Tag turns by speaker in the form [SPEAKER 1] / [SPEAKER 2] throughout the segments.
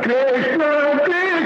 [SPEAKER 1] कृष्ण कृष्ण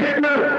[SPEAKER 1] हरे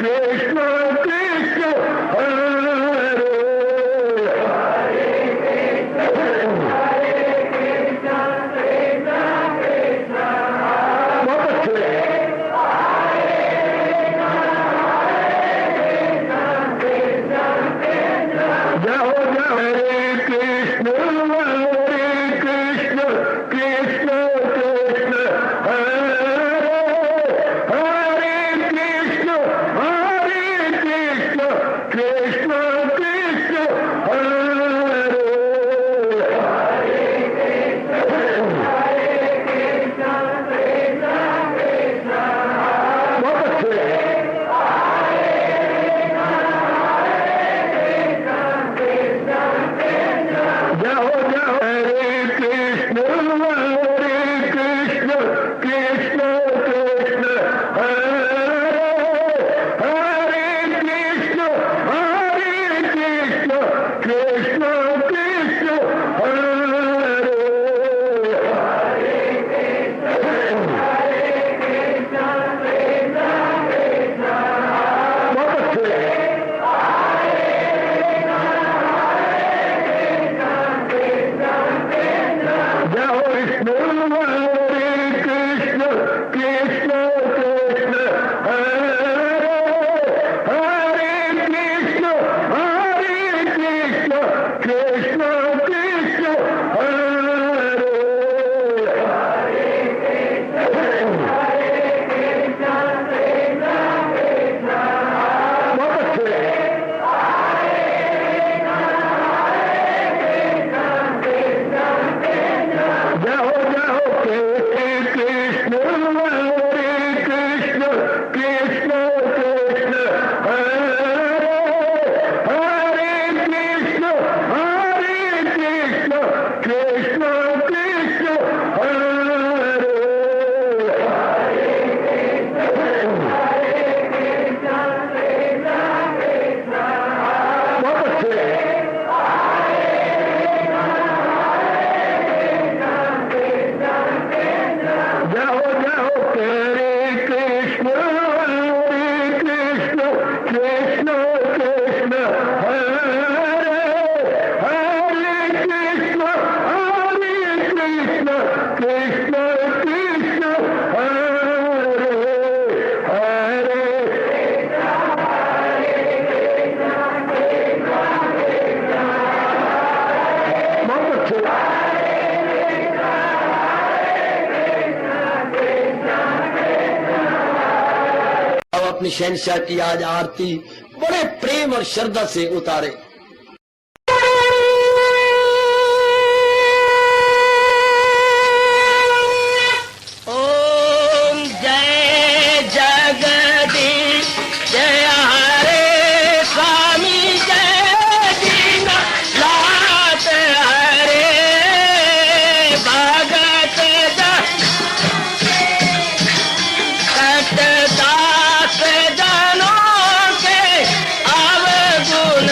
[SPEAKER 1] कृष्ण कृष्ण हरे बहुत अच्छे जाओ जाओ हरे कृष्ण कृष्ण कृष्ण कृष्ण हरे हरे कृष्ण कृष्ण कृष्ण हरे बहुत अच्छे जाओ जाओ हरे कृष्ण कृष्ण कृष्ण कृष्ण हरे हरे कृष्ण कृष्ण कृष्ण हरे बहुत अच्छे जाओ विष्णु हरे कृष्ण कृष्ण कृष्ण हरे हरे कृष्ण कृष्ण कृष्ण हरे बहुत अच्छे जाओ जाओ कृष्ण हरे कृष्ण कृष्ण कृष्ण हरे हरे कृष्ण कृष्ण कृष्ण हरे बहुत अच्छे जाओ जाओ हरे कृष्ण कृष्ण कृष्ण हरे हरे कृष्ण कृष्ण हरे हरे बहुत अच्छे
[SPEAKER 2] अब अपनी शहनशाह की आज आरती बड़े प्रेम और श्रद्धा से उतारे। ओम जय जगदीश जय हरे स्वामी जय दीनानाथ हरे भगत दास जनों के अवगुण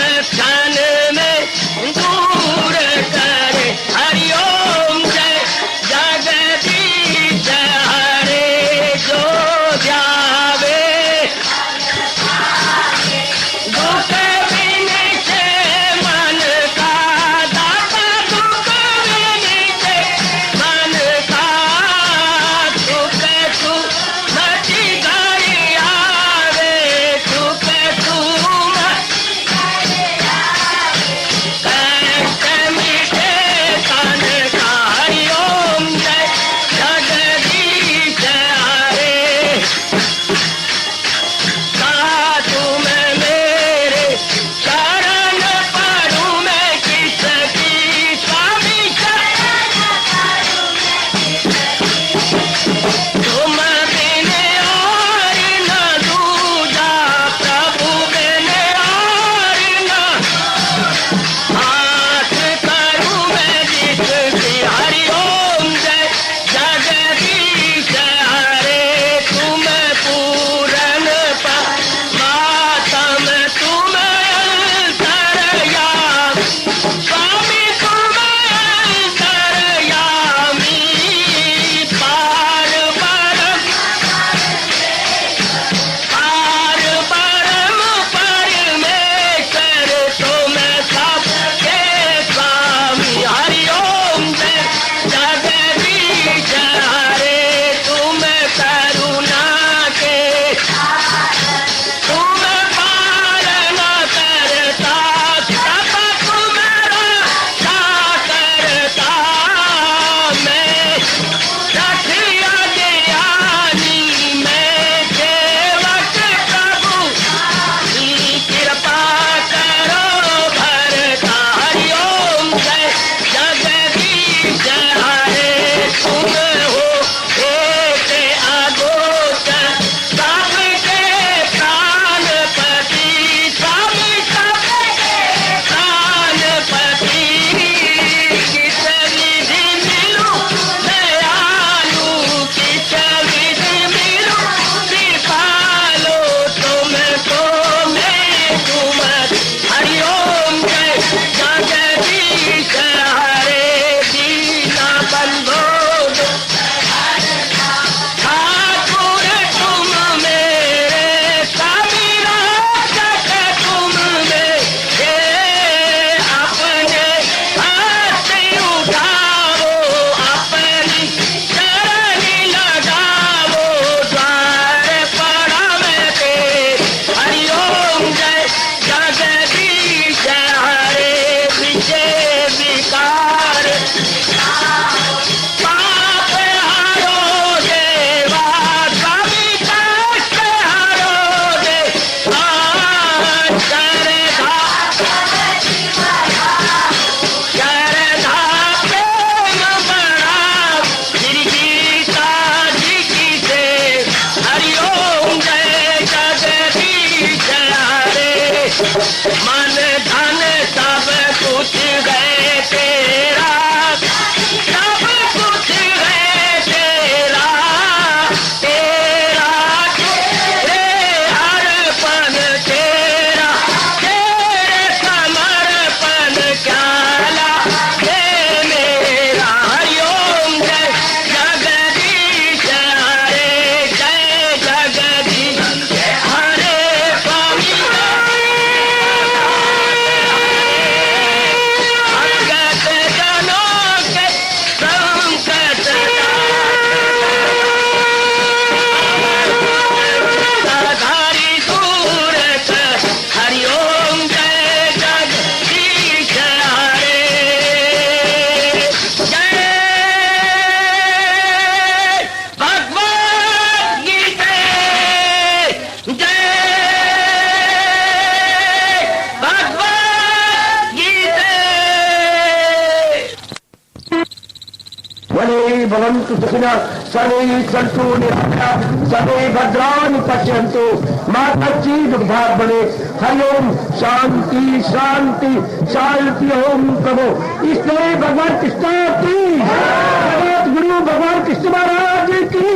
[SPEAKER 1] भवन्तु सुखिनः सर्वे सन्तु निरामयाः सर्वे भद्राणि पश्यन्तु मा कश्चित् दुःखभाग् भवेत्। हरि ओम शांति शांति शांति। ओम प्रभु इसलिए भगवान कृष्ण की जगत गुरु भगवान कृष्ण महाराज की।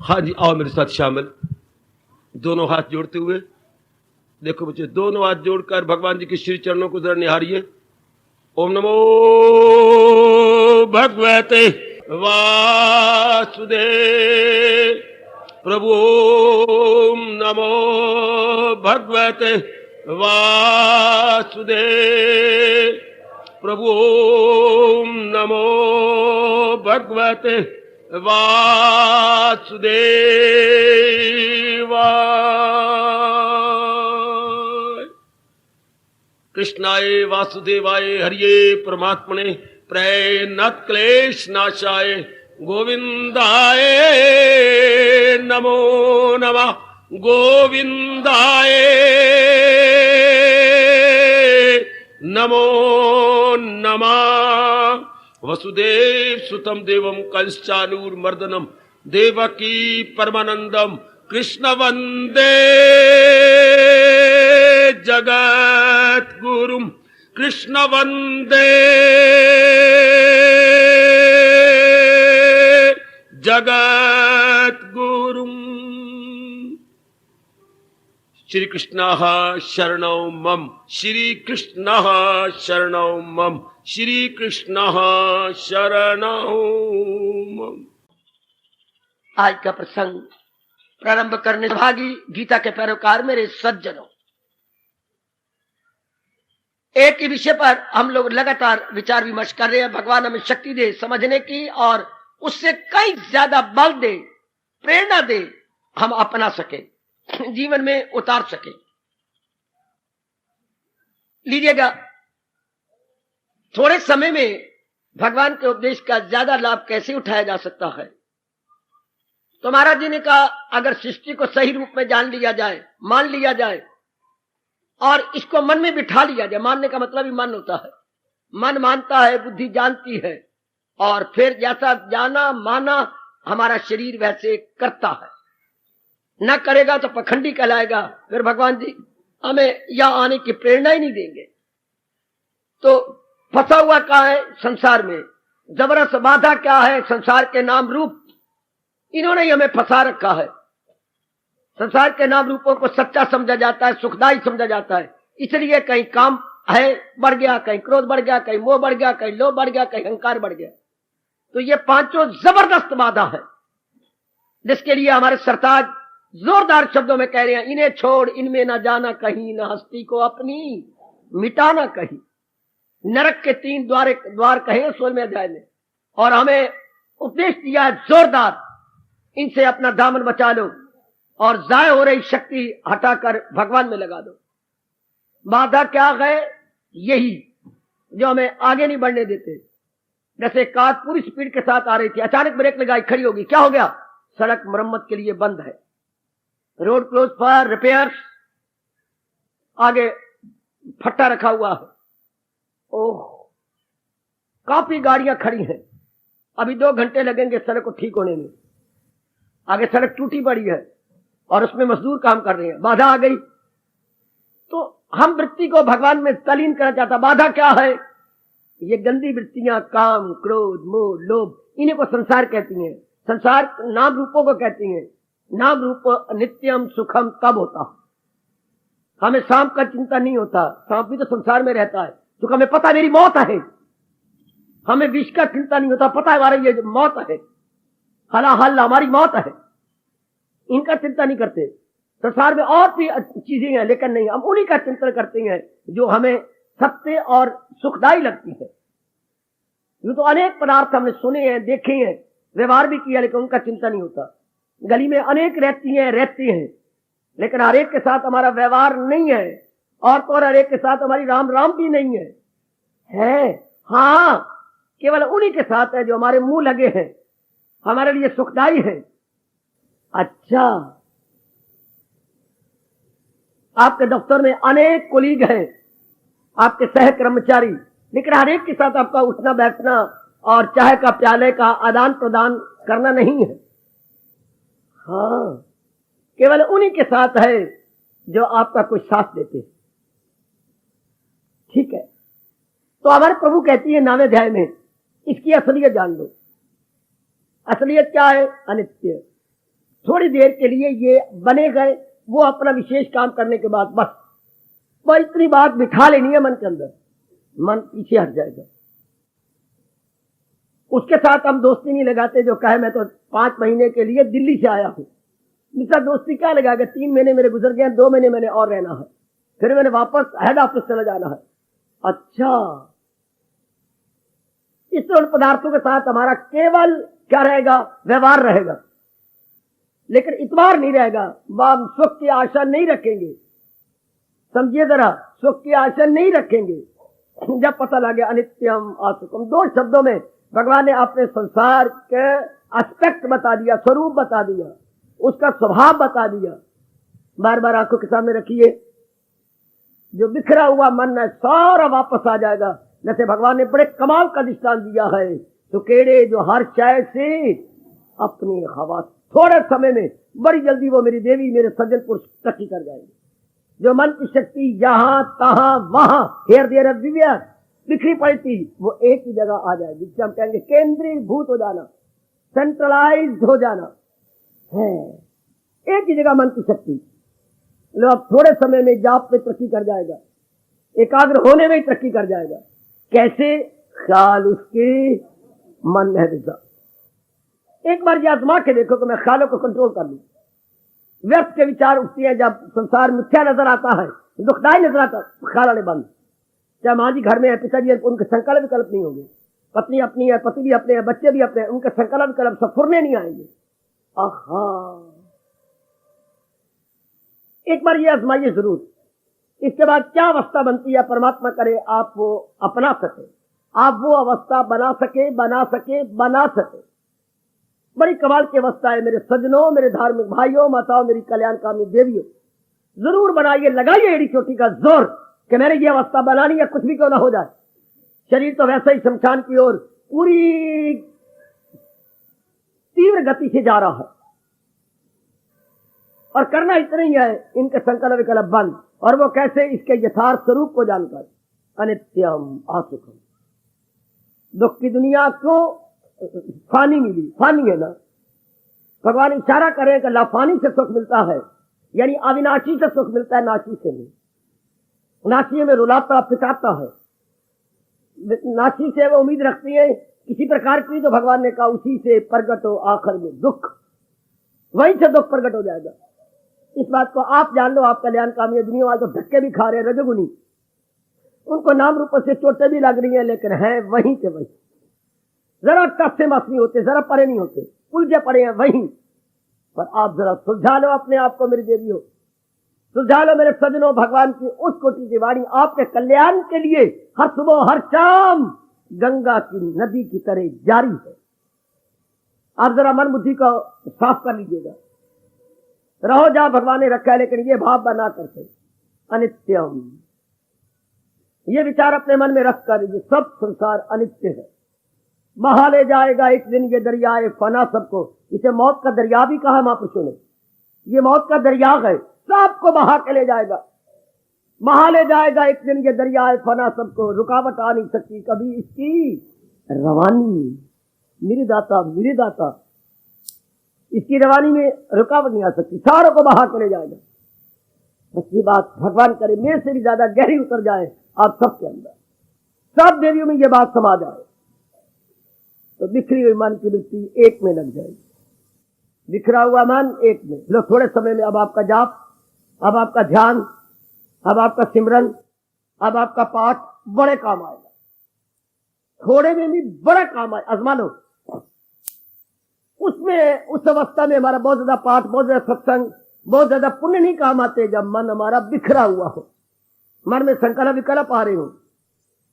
[SPEAKER 3] हाँ जी, आओ मेरे साथ शामिल, दोनों हाथ जोड़ते हुए। देखो बच्चे, दोनों हाथ जोड़कर भगवान जी के श्री चरणों को जरा निहारिए। ओम नमो भगवते वासुदेव प्रभु। ओम नमो भगवते वासुदेव प्रभु। ओम नमो भगवते वासुदेवाय। कृष्णाय वासुदेवाय हरिये परमात्मने प्रणत क्लेश नाशाय गोविंदाय नमो नमः। गोविंदाय नमो नमः। वसुदेव सुतम देवम कंसानूरमर्दनम देवकी परमानंदम कृष्ण वंदे जगत गुरुम। कृष्ण वंदे जगत गुरुम। श्री कृष्ण शरणौ मम। श्री कृष्ण शरणौ मम। श्री कृष्ण शरणौ मम।
[SPEAKER 2] आज का प्रसंग प्रारंभ करने भागी गीता के पैरोकार मेरे सज्जनों, एक ही विषय पर हम लोग लगातार विचार विमर्श कर रहे हैं। भगवान हमें शक्ति दे समझने की और उससे कई ज्यादा बल दे, प्रेरणा दे, हम अपना सके, जीवन में उतार सके। लीजिएगा, थोड़े समय में भगवान के उपदेश का ज्यादा लाभ कैसे उठाया जा सकता है। तो महाराज जी ने कहा, अगर सृष्टि को सही रूप में जान लिया जाए, मान लिया जाए और इसको मन में बिठा लिया जाए। मानने का मतलब ही मन होता है। मन मानता है, बुद्धि जानती है, और फिर जैसा जाना माना हमारा शरीर वैसे करता है। न करेगा तो पखंडी कहलाएगा। फिर भगवान जी हमें यहां आने की प्रेरणा ही नहीं देंगे। तो फंसा हुआ क्या है संसार में, जबरदस्त बाधा क्या है, संसार के नाम रूप, इन्होंने ही हमें फंसा रखा है। संसार के नाम रूपों को सच्चा समझा जाता है, सुखदायी समझा जाता है। इसलिए कहीं काम है बढ़ गया, कहीं क्रोध बढ़ गया, कहीं मोह बढ़ गया, कहीं लोभ बढ़ गया, कहीं अहंकार बढ़ गया। तो ये पांचों जबरदस्त बाधा है, जिसके लिए हमारे सरताज जोरदार शब्दों में कह रहे हैं, इन्हें छोड़ इनमें ना जाना कहीं, ना हस्ती को अपनी मिटाना कहीं। नरक के 3 द्वार कहे 16वें अध्याय में, और हमें उपदेश दिया है जोरदार, इनसे अपना दामन बचा लो और जाय हो रही शक्ति हटाकर भगवान में लगा दो। बाधा क्या है? यही जो हमें आगे नहीं बढ़ने देते। जैसे कार पूरी स्पीड के साथ आ रही थी, अचानक ब्रेक लगाई, खड़ी होगी, क्या हो गया? सड़क मरम्मत के लिए बंद है, रोड क्लोज फॉर रिपेयर्स, आगे फट्टा रखा हुआ है। ओह, काफी गाड़ियां खड़ी हैं, अभी 2 घंटे लगेंगे सड़क को ठीक होने में। आगे सड़क टूटी पड़ी है और उसमें मजदूर काम कर रहे हैं, बाधा आ गई। तो हम वृत्ति को भगवान में तलीन करना चाहता। बाधा क्या है? ये गंदी वृत्तियां, काम, क्रोध, मोह, लोभ, इन्हीं को संसार कहती हैं। संसार नाम रूपों को कहती हैं। नाम रूप नित्यम सुखम तब होता, हमें सांप का चिंता नहीं होता। सांप भी तो संसार में रहता है, क्योंकि हमें पता मेरी मौत है। हमें विष का चिंता नहीं होता, पता है हमारी ये मौत है, हलाहल हमारी मौत है। इनका चिंता नहीं करते। संसार में और भी चीजें हैं, लेकिन नहीं, हम उन्हीं का चिंतन करते हैं जो हमें सत्य और सुखदायी लगती है। यूं तो अनेक पदार्थ हमने सुने हैं, देखे हैं, व्यवहार भी किया, लेकिन उनका चिंता नहीं होता। गली में अनेक रहती हैं, रहती हैं, लेकिन हर एक के साथ हमारा व्यवहार नहीं है, और तो और हर एक के साथ हमारी राम राम भी नहीं है। हाँ, केवल उन्हीं के साथ है जो हमारे मुंह लगे हैं, हमारे लिए सुखदायी है। अच्छा, आपके दफ्तर में अनेक कोलीग हैं, आपके सह कर्मचारी, लेकिन हर एक के साथ आपका उठना बैठना और चाय का प्याले का आदान प्रदान करना नहीं है। हाँ, केवल उन्हीं के साथ है जो आपका कुछ साथ देते हैं। ठीक है, तो हमारे प्रभु कहती है 9वें अध्याय में, इसकी असलियत जान लो। असलियत क्या है? अनित्य। थोड़ी देर के लिए ये बने गए, वो अपना विशेष काम करने के बाद बस वो इतनी बात बिठा लेनी है मन के अंदर, मन पीछे हट जाएगा। उसके साथ हम दोस्ती नहीं लगाते जो कहे मैं तो 5 महीने के लिए दिल्ली से आया हूं। दूसरा दोस्ती क्या लगाएगा? 3 महीने मेरे गुजर गए, 2 महीने मैंने और रहना है, फिर मैंने वापस हेड ऑफिस चला जाना है। अच्छा, इस तरह पदार्थों के साथ हमारा केवल क्या रहेगा? व्यवहार रहेगा, लेकिन इतबार नहीं रहेगा। हम सुख की आशा नहीं रखेंगे। समझिए जरा, सुख की आशा नहीं रखेंगे। जब पता लगे अनित्यम आसुकम, 2 शब्दों में भगवान ने अपने संसार के एस्पेक्ट बता दिया, स्वरूप बता दिया, उसका स्वभाव बता दिया। बार बार आंखों के सामने रखिए, जो बिखरा हुआ मन है सारा वापस आ जाएगा। जैसे भगवान ने बड़े कमाल का दृष्टांत दिया है, तो केड़े जो हर चाय से अपनी हवा, थोड़े समय में बड़ी जल्दी वो मेरी देवी मेरे सज्जन पुरुष तरक्की कर जाएंगे। जो मन की शक्ति यहां तहां वहां हेर देर एवरीवेयर बिखरी पड़ी थी, वो एक ही जगह आ जाएगी, जिसे हम कहेंगे केंद्रीभूत हो जाना, सेंट्रलाइज हो जाना है। एक ही जगह मन की शक्ति, लो अब थोड़े समय में जाप में तरक्की कर जाएगा, एकाग्र होने में ही तरक्की कर जाएगा। कैसे? ख्याल उसके मन में है। एक बार ये आजमा के देखो कि मैं ख्यालों को कंट्रोल कर लूं। व्यर्थ के विचार उठती है, जब संसार मिथ्या नजर आता है, दुखदायी नजर आता है, ख्याल आने बंद। चाहे माँ जी घर में है, पिताजी उनके संकल्प विकल्प नहीं होंगे, पत्नी अपनी है, पति भी अपने हैं, बच्चे भी अपने हैं, उनके संकल्प विकल्प सफुरने नहीं आएंगे। आहा, एक बार ये आजमाइए जरूर। इसके बाद क्या अवस्था बनती है? परमात्मा करे आप वो अपना सके, आप वो अवस्था बना सके। बड़ी कमाल की अवस्था है मेरे सज्जनों, मेरे धार्मिक भाइयों, माताओं, मेरी कल्याणकामी देवियों, जरूर बनाइए, लगाइए एड़ी चोटी का जोर कि मैंने ये अवस्था बनानी है, कुछ भी क्यों ना हो जाए। शरीर तो वैसे ही शमशान की ओर पूरी तीव्र गति से जा रहा है, और करना इतना ही है, इनके संकल्प विकल्प बंद। और वो कैसे? इसके यथार्थ स्वरूप को जानकर। अनित्यम आसुकम, दुख की दुनिया को फानी मिली, फानी है ना। भगवान इशारा करें कि लाफानी से सुख मिलता है, यानी अविनाशी से सुख मिलता है, नाशी से नहीं। नाशी में रुलाता पिटाता है, नाशी से वो उम्मीद रखती है किसी प्रकार की, जो भगवान ने कहा उसी से प्रकट हो आखिर में दुख, वहीं से दुख प्रकट हो जाएगा। इस बात को आप जान लो, आप कल्याणकामी। दुनिया वाले तो धक्के भी खा रहे हैं, रजोगुनी, उनको नाम रूप से चोटें भी लग रही हैं, लेकिन है वहीं के वहीं, जरा टस से मस नहीं होते, जरा परे नहीं होते, उलझे पड़े हैं वहीं पर। आप जरा सुलझा लो अपने आप को मेरी देवी हो, सुलझा लो मेरे सज्जनों। भगवान की उस कोटि की वाणी आपके कल्याण के लिए हर सुबह हर शाम गंगा की नदी की तरह जारी है। आप जरा मन बुद्धि को साफ कर लीजिएगा। रहो जहां भगवान ने रखा है, लेकिन ये भाव बना करके अनित्यम, ये विचार अपने मन में रख कर, ये सब संसार अनित्य है, बहा ले जाएगा एक दिन ये दरियाए फना सबको। इसे मौत का दरिया भी कहा महापुरुषों ने, ये मौत का दरिया है, सबको बहा के ले जाएगा, बहा ले जाएगा एक दिन ये दरियाए फना सबको। रुकावट आ नहीं सकती कभी इसकी रवानी, मेरे दाता इसकी रवानी में रुकावट नहीं आ सकती, सारों को बहा के ले जाएगा। बस ये बात भगवान करे मेरे से भी ज्यादा गहरी उतर जाए आप सबके अंदर, सब देवियों में ये बात समा जाए, तो बिखरी हुई मन की वृत्ति एक में लग जाएगी। बिखरा हुआ मन एक में लो, थोड़े समय में अब आपका जाप, अब आपका ध्यान, अब आपका सिमरन, अब आपका पाठ बड़े काम आएगा। थोड़े में भी बड़ा काम आए, आजमा लो। उसमें उस अवस्था में हमारा बहुत ज्यादा पाठ, बहुत ज्यादा सत्संग, बहुत ज्यादा पुण्य नहीं काम आते जब मन हमारा बिखरा हुआ हो, मन में संकल्प विकल्प आ रहे हो,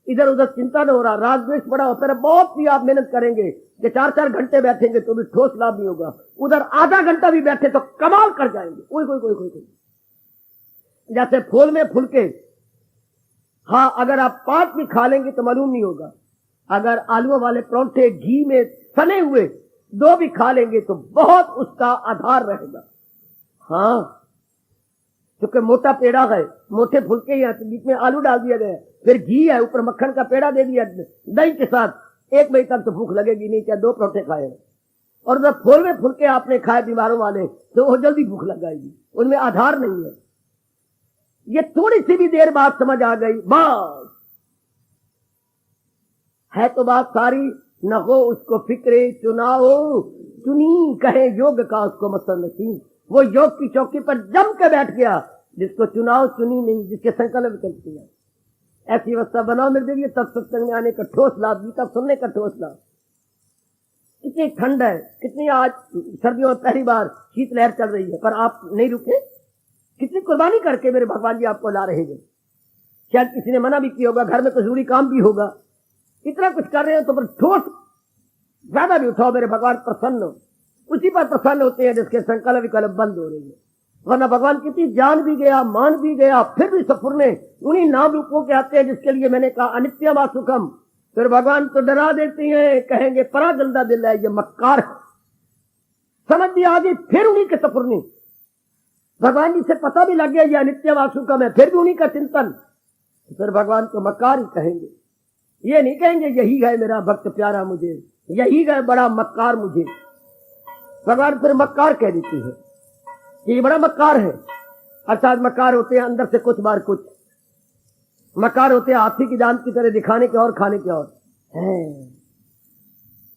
[SPEAKER 2] इधर उधर चिंता न हो रहा, राग द्वेष बड़ा हो। फिर बहुत भी आप मेहनत करेंगे कि 4-4 घंटे बैठेंगे तो भी ठोस लाभ नहीं होगा, उधर आधा घंटा भी बैठे तो कमाल कर जाएंगे। कोई जैसे फूल में फुलके, हाँ अगर आप 5 भी खा लेंगे तो मालूम नहीं होगा, अगर आलूओं वाले परोंठे घी में सने हुए दो भी खा लेंगे तो बहुत उसका आधार रहेगा। हाँ, क्योंकि मोटा पेड़ा है, मोटे फुलके ही हैं, तो बीच में आलू डाल दिया गया, फिर घी है, ऊपर मक्खन का पेड़ा दे दिया दही के साथ, 1 बजे तक तो भूख लगेगी नहीं, चाहे 2 परोठे खाए। और जब फोलवे फुलके आपने खाए बीमारों वाले तो वो जल्दी भूख लग जाएगी, उनमें आधार नहीं है। ये थोड़ी सी भी देर बाद समझ आ गई, बस है तो बात सारी, न हो उसको फिक्रे चुनाओ चुनी, कहे योग का उसको मसल नसीब। वो योग की चौकी पर जम के बैठ गया, जिसको चुनाव चुनी नहीं, जिसके संकल्प विकल्प किया। ऐसी अवस्था बनाओ मेरे देवी, तब सत्संग में आने का ठोस लाभ, गीता सुनने का ठोस लाभ। कितनी ठंड है, कितनी आज सर्दियों में पहली बार शीतलहर चल रही है, पर आप नहीं रुके। कितनी कुर्बानी करके मेरे भगवान जी आपको ला रहे हैं। शायद किसी ने मना भी किया होगा, घर में कोई जरूरी काम भी होगा, इतना कुछ कर रहे हो तो पर ठोस ज्यादा भी उठाओ, मेरे भगवान प्रसन्न हो। उसी पर प्रसन्न होते हैं जिसके संकल्प विकल्प बंद हो रही है। वरना भगवान कितनी जान भी गया, मान भी गया, फिर भी सफुरने उन्हीं नाम रूपों के आते हैं जिसके लिए मैंने कहा अनित्यम असुखम। फिर भगवान तो डरा देते हैं, कहेंगे परा गंदा दिल है, ये मक्कार है। समझ भी आ गई, फिर उन्हीं के सफुरने। भगवान जी से पता भी लग गया ये अनित्यम असुखम है, फिर भी उन्हीं का चिंतन। फिर भगवान को मक्कार ही कहेंगे, ये नहीं कहेंगे यही है मेरा भक्त प्यारा मुझे, यही है बड़ा मक्कार मुझे। भगवान फिर मक्कार कह देती है कि ये बड़ा मक्कार है। अर्थात मक्कार होते हैं अंदर से कुछ बार कुछ, मक्कार होते हैं हाथी की दांत की तरह दिखाने के और खाने के और है।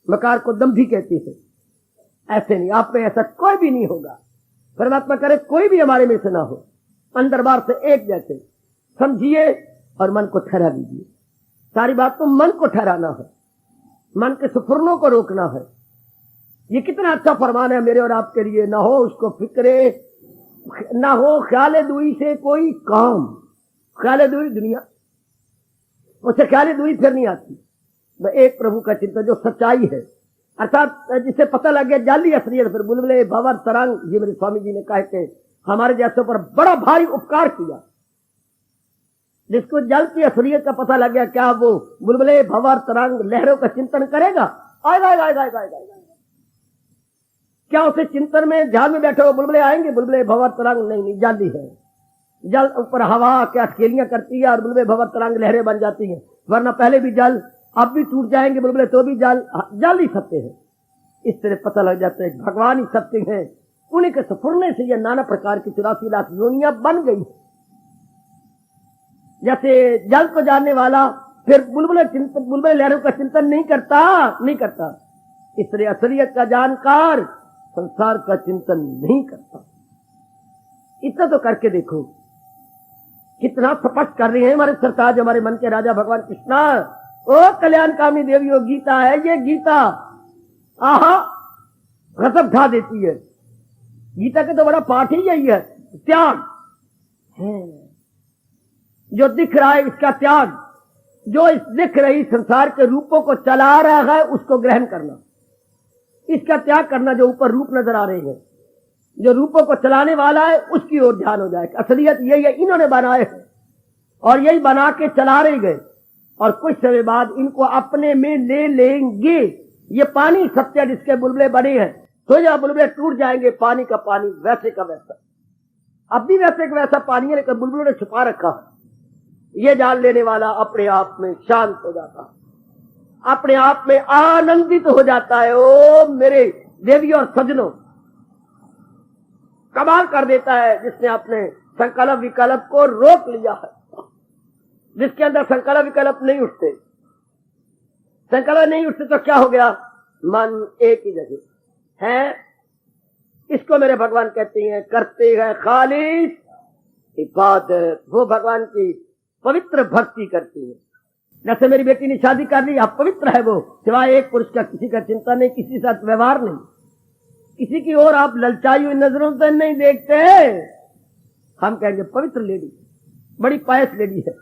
[SPEAKER 2] मक्कार को दम्भी कहती है। ऐसे नहीं, आप में ऐसा कोई भी नहीं होगा। परमात्मा करे कोई भी हमारे में से ना हो, अंदर बाहर से एक जैसे समझिए और मन को ठहरा दीजिए। सारी बात तो मन को ठहराना है, मन के सुफुरनों को रोकना है। ये कितना अच्छा फरमान है मेरे और आपके लिए। ना हो उसको फिक्रे, ना हो ख्याल दुई से कोई काम। ख्याल दुई दुनिया, उसे ख्याल दुई फिर नहीं आती। एक प्रभु का चिंतन जो सच्चाई है, अर्थात जिसे पता लग गया जाली असलियत, फिर बुलबुले भंवर तरंग। ये मेरे स्वामी जी ने कहा कि हमारे जैसे पर बड़ा भारी उपकार किया। जिसको जल की असलियत का पता लग गया, क्या वो बुलबुले भंवर तरंग लहरों का चिंतन करेगा? आएगा आएगा आएगा आएगा आएगा। क्या उसे चिंतन में ध्यान में बैठे हो बुलबुले आएंगे? बुलबुले भंवर तरंग नहीं, नहीं, जाली है। जल ऊपर हवा क्या अटकेलियां करती है और बुलबुले भंवर तरंग लहरें बन जाती हैं। वरना पहले भी जल, अब भी टूट जाएंगे बुलबुले तो भी जल, जल ही सत्य है। इस तरह पता लग जाता है भगवान ही सत्य है। उन्हीं के सफुरने से ये नाना प्रकार की 84 लाख योनियां बन गई। जैसे जल को जानने वाला फिर बुलबुले लहरों का चिंतन नहीं करता। इस तरह असलियत का जानकार संसार का चिंतन नहीं करता। इतना तो करके देखो, कितना स्पष्ट कर रहे हैं हमारे सरताज, हमारे मन के राजा भगवान कृष्णा। ओ कल्याण कामी देवियों, गीता है ये गीता, आहा रसब ढा देती है। गीता के तो बड़ा पाठ ही यही है, त्याग है। जो दिख रहा है इसका त्याग, जो इस दिख रही संसार के रूपों को चला रहा है उसको ग्रहण करना, इसका त्याग करना। जो ऊपर रूप नजर आ रहे हैं, जो रूपों को चलाने वाला है उसकी ओर ध्यान हो जाएगा। असलियत यही है, इन्होंने बनाए हैं और यही बना के चला रहे गए, और कुछ समय बाद इनको अपने में ले लेंगे। ये पानी सत्य जिसके बुलबुले बने हैं, तो जब बुलबुले टूट जाएंगे, पानी का पानी वैसे का वैसा, अब भी वैसे का वैसा पानी है, लेकिन बुलबुलों ने छुपा रखा है। ये जान लेने वाला अपने आप में शांत हो जाता है, अपने आप में आनंदित हो जाता है। ओ मेरे देवी और सजनों, कमाल कर देता है जिसने अपने संकल्प विकल्प को रोक लिया है। जिसके अंदर संकल्प विकल्प नहीं उठते, संकल्प नहीं उठते तो क्या हो गया? मन एक ही जगह है। इसको मेरे भगवान कहते हैं करते हैं खालिस इबादत। वो भगवान की पवित्र भक्ति करती है। जैसे मेरी बेटी ने शादी कर ली, अब पवित्र है वो, सिवाय एक पुरुष का किसी का चिंता नहीं, किसी के साथ व्यवहार नहीं, किसी की ओर आप ललचाई हुई नजरों से नहीं देखते। हम कहेंगे पवित्र लेडी, बड़ी पायस लेडी है,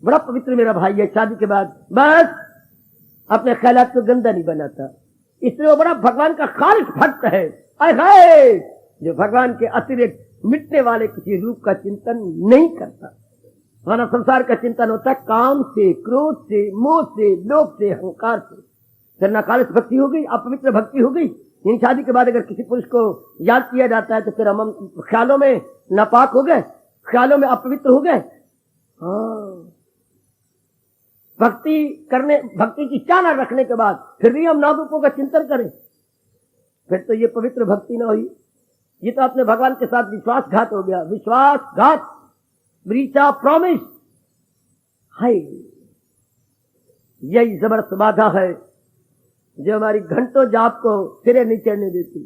[SPEAKER 2] बड़ा पवित्र मेरा भाई है। शादी के बाद बस अपने ख्यालात को गंदा नहीं बनाता, इसलिए वो बड़ा भगवान का खालिस भक्त है। अरे जो भगवान के अतिरिक्त मिटने वाले किसी रूप का चिंतन नहीं करता। वरना संसार का चिंतन होता है काम से, क्रोध से, मोह से, लोभ से, अहंकार से। फिर नकालस भक्ति हो गई, अपवित्र भक्ति हो गई। इन शादी के बाद अगर किसी पुरुष को याद किया जाता है तो फिर हम ख्यालों में नापाक हो गए, ख्यालों में अपवित्र हो गए। हाँ, भक्ति की इच्छा न रखने के बाद फिर भी हम नाम रूपों का चिंतन करें, फिर तो ये पवित्र भक्ति न हुई। ये तो अपने भगवान के साथ विश्वासघात हो गया। विश्वासघात, ब्रीच ऑफ प्रॉमिस। हाय, यही जबरदस्त बाधा है जो हमारी घंटों जाप को सिरे नहीं चढ़ने देती।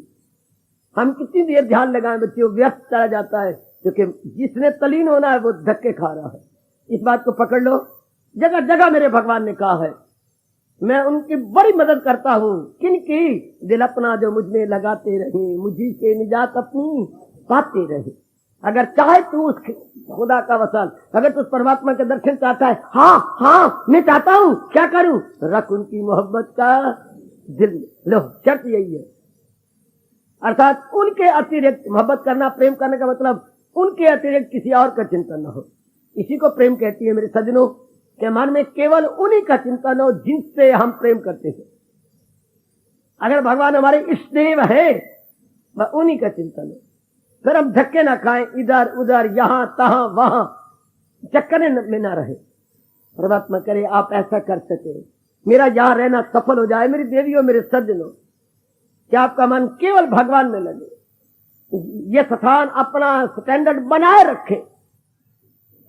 [SPEAKER 2] हम कितनी देर ध्यान लगाएं, बच्चों व्यस्त चला जाता है, क्योंकि जिसने तलीन होना है वो धक्के खा रहा है। इस बात को पकड़ लो। जगह जगह मेरे भगवान ने कहा है, मैं उनकी बड़ी मदद करता हूं। किनकी? दिल अपना जो मुझ में लगाते रहे, मुझी से निजात अपनी पाते रहे। अगर चाहे तू उस खुदा का वसल, अगर तू उस परमात्मा के दर्शन चाहता है, हाँ हाँ मैं चाहता हूं, क्या करूं? रख उनकी मोहब्बत का दिल। लो, शर्त यही है। अर्थात उनके अतिरिक्त मोहब्बत करना, प्रेम करने का मतलब उनके अतिरिक्त किसी और का चिंतन न हो। इसी को प्रेम कहती है मेरे सज्जनों, के मन में केवल उन्हीं का चिंतन हो जिनसे हम प्रेम करते हैं। अगर भगवान हमारे इष्टदेव है, वह उन्हीं का चिंतन हो। फिर हम धक्के ना खाएं, इधर उधर, यहां तहां वहां, चक्कर में ना रहे। परमात्मा करे आप ऐसा कर सके, मेरा यहां रहना सफल हो जाए। मेरी देवियों, मेरे सज्जनों, क्या आपका मन केवल भगवान में लगे। ये स्थान अपना स्टैंडर्ड बनाए रखे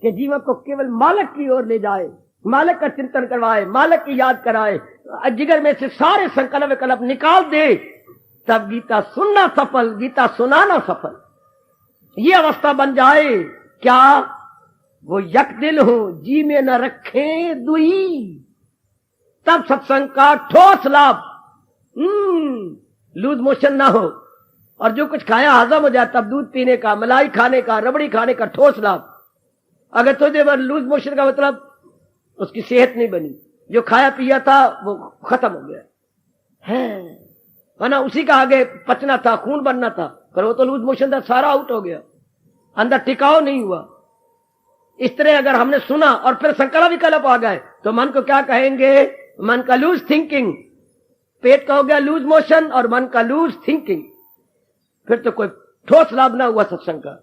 [SPEAKER 2] कि जीवन को केवल मालिक की ओर ले जाए, मालिक का चिंतन करवाए, मालिक की याद कराए, जिगर में से सारे संकल्प विकल्प निकाल दे। तब गीता सुनना सफल, गीता सुनाना सफल। ये अवस्था बन जाए, क्या वो यक दिल हो, जी में न रखे दुई, तब सत्संग का ठोस लाभ। लूज मोशन ना हो और जो कुछ खाया हजम हो जाए, तब दूध पीने का, मलाई खाने का, रबड़ी खाने का ठोस लाभ। अगर तुझे लूज मोशन का मतलब उसकी सेहत नहीं बनी, जो खाया पिया था वो खत्म हो गया है, वरना उसी का आगे पचना था, खून बनना था, पर वो तो लूज मोशन था, सारा आउट हो गया, अंदर टिकाव नहीं हुआ। इस तरह अगर हमने सुना और फिर संकल्प विकल्प आ गए तो मन को क्या कहेंगे? मन का लूज थिंकिंग। पेट का हो गया लूज मोशन और मन का लूज थिंकिंग, फिर तो कोई ठोस लाभ ना हुआ सत्संग का।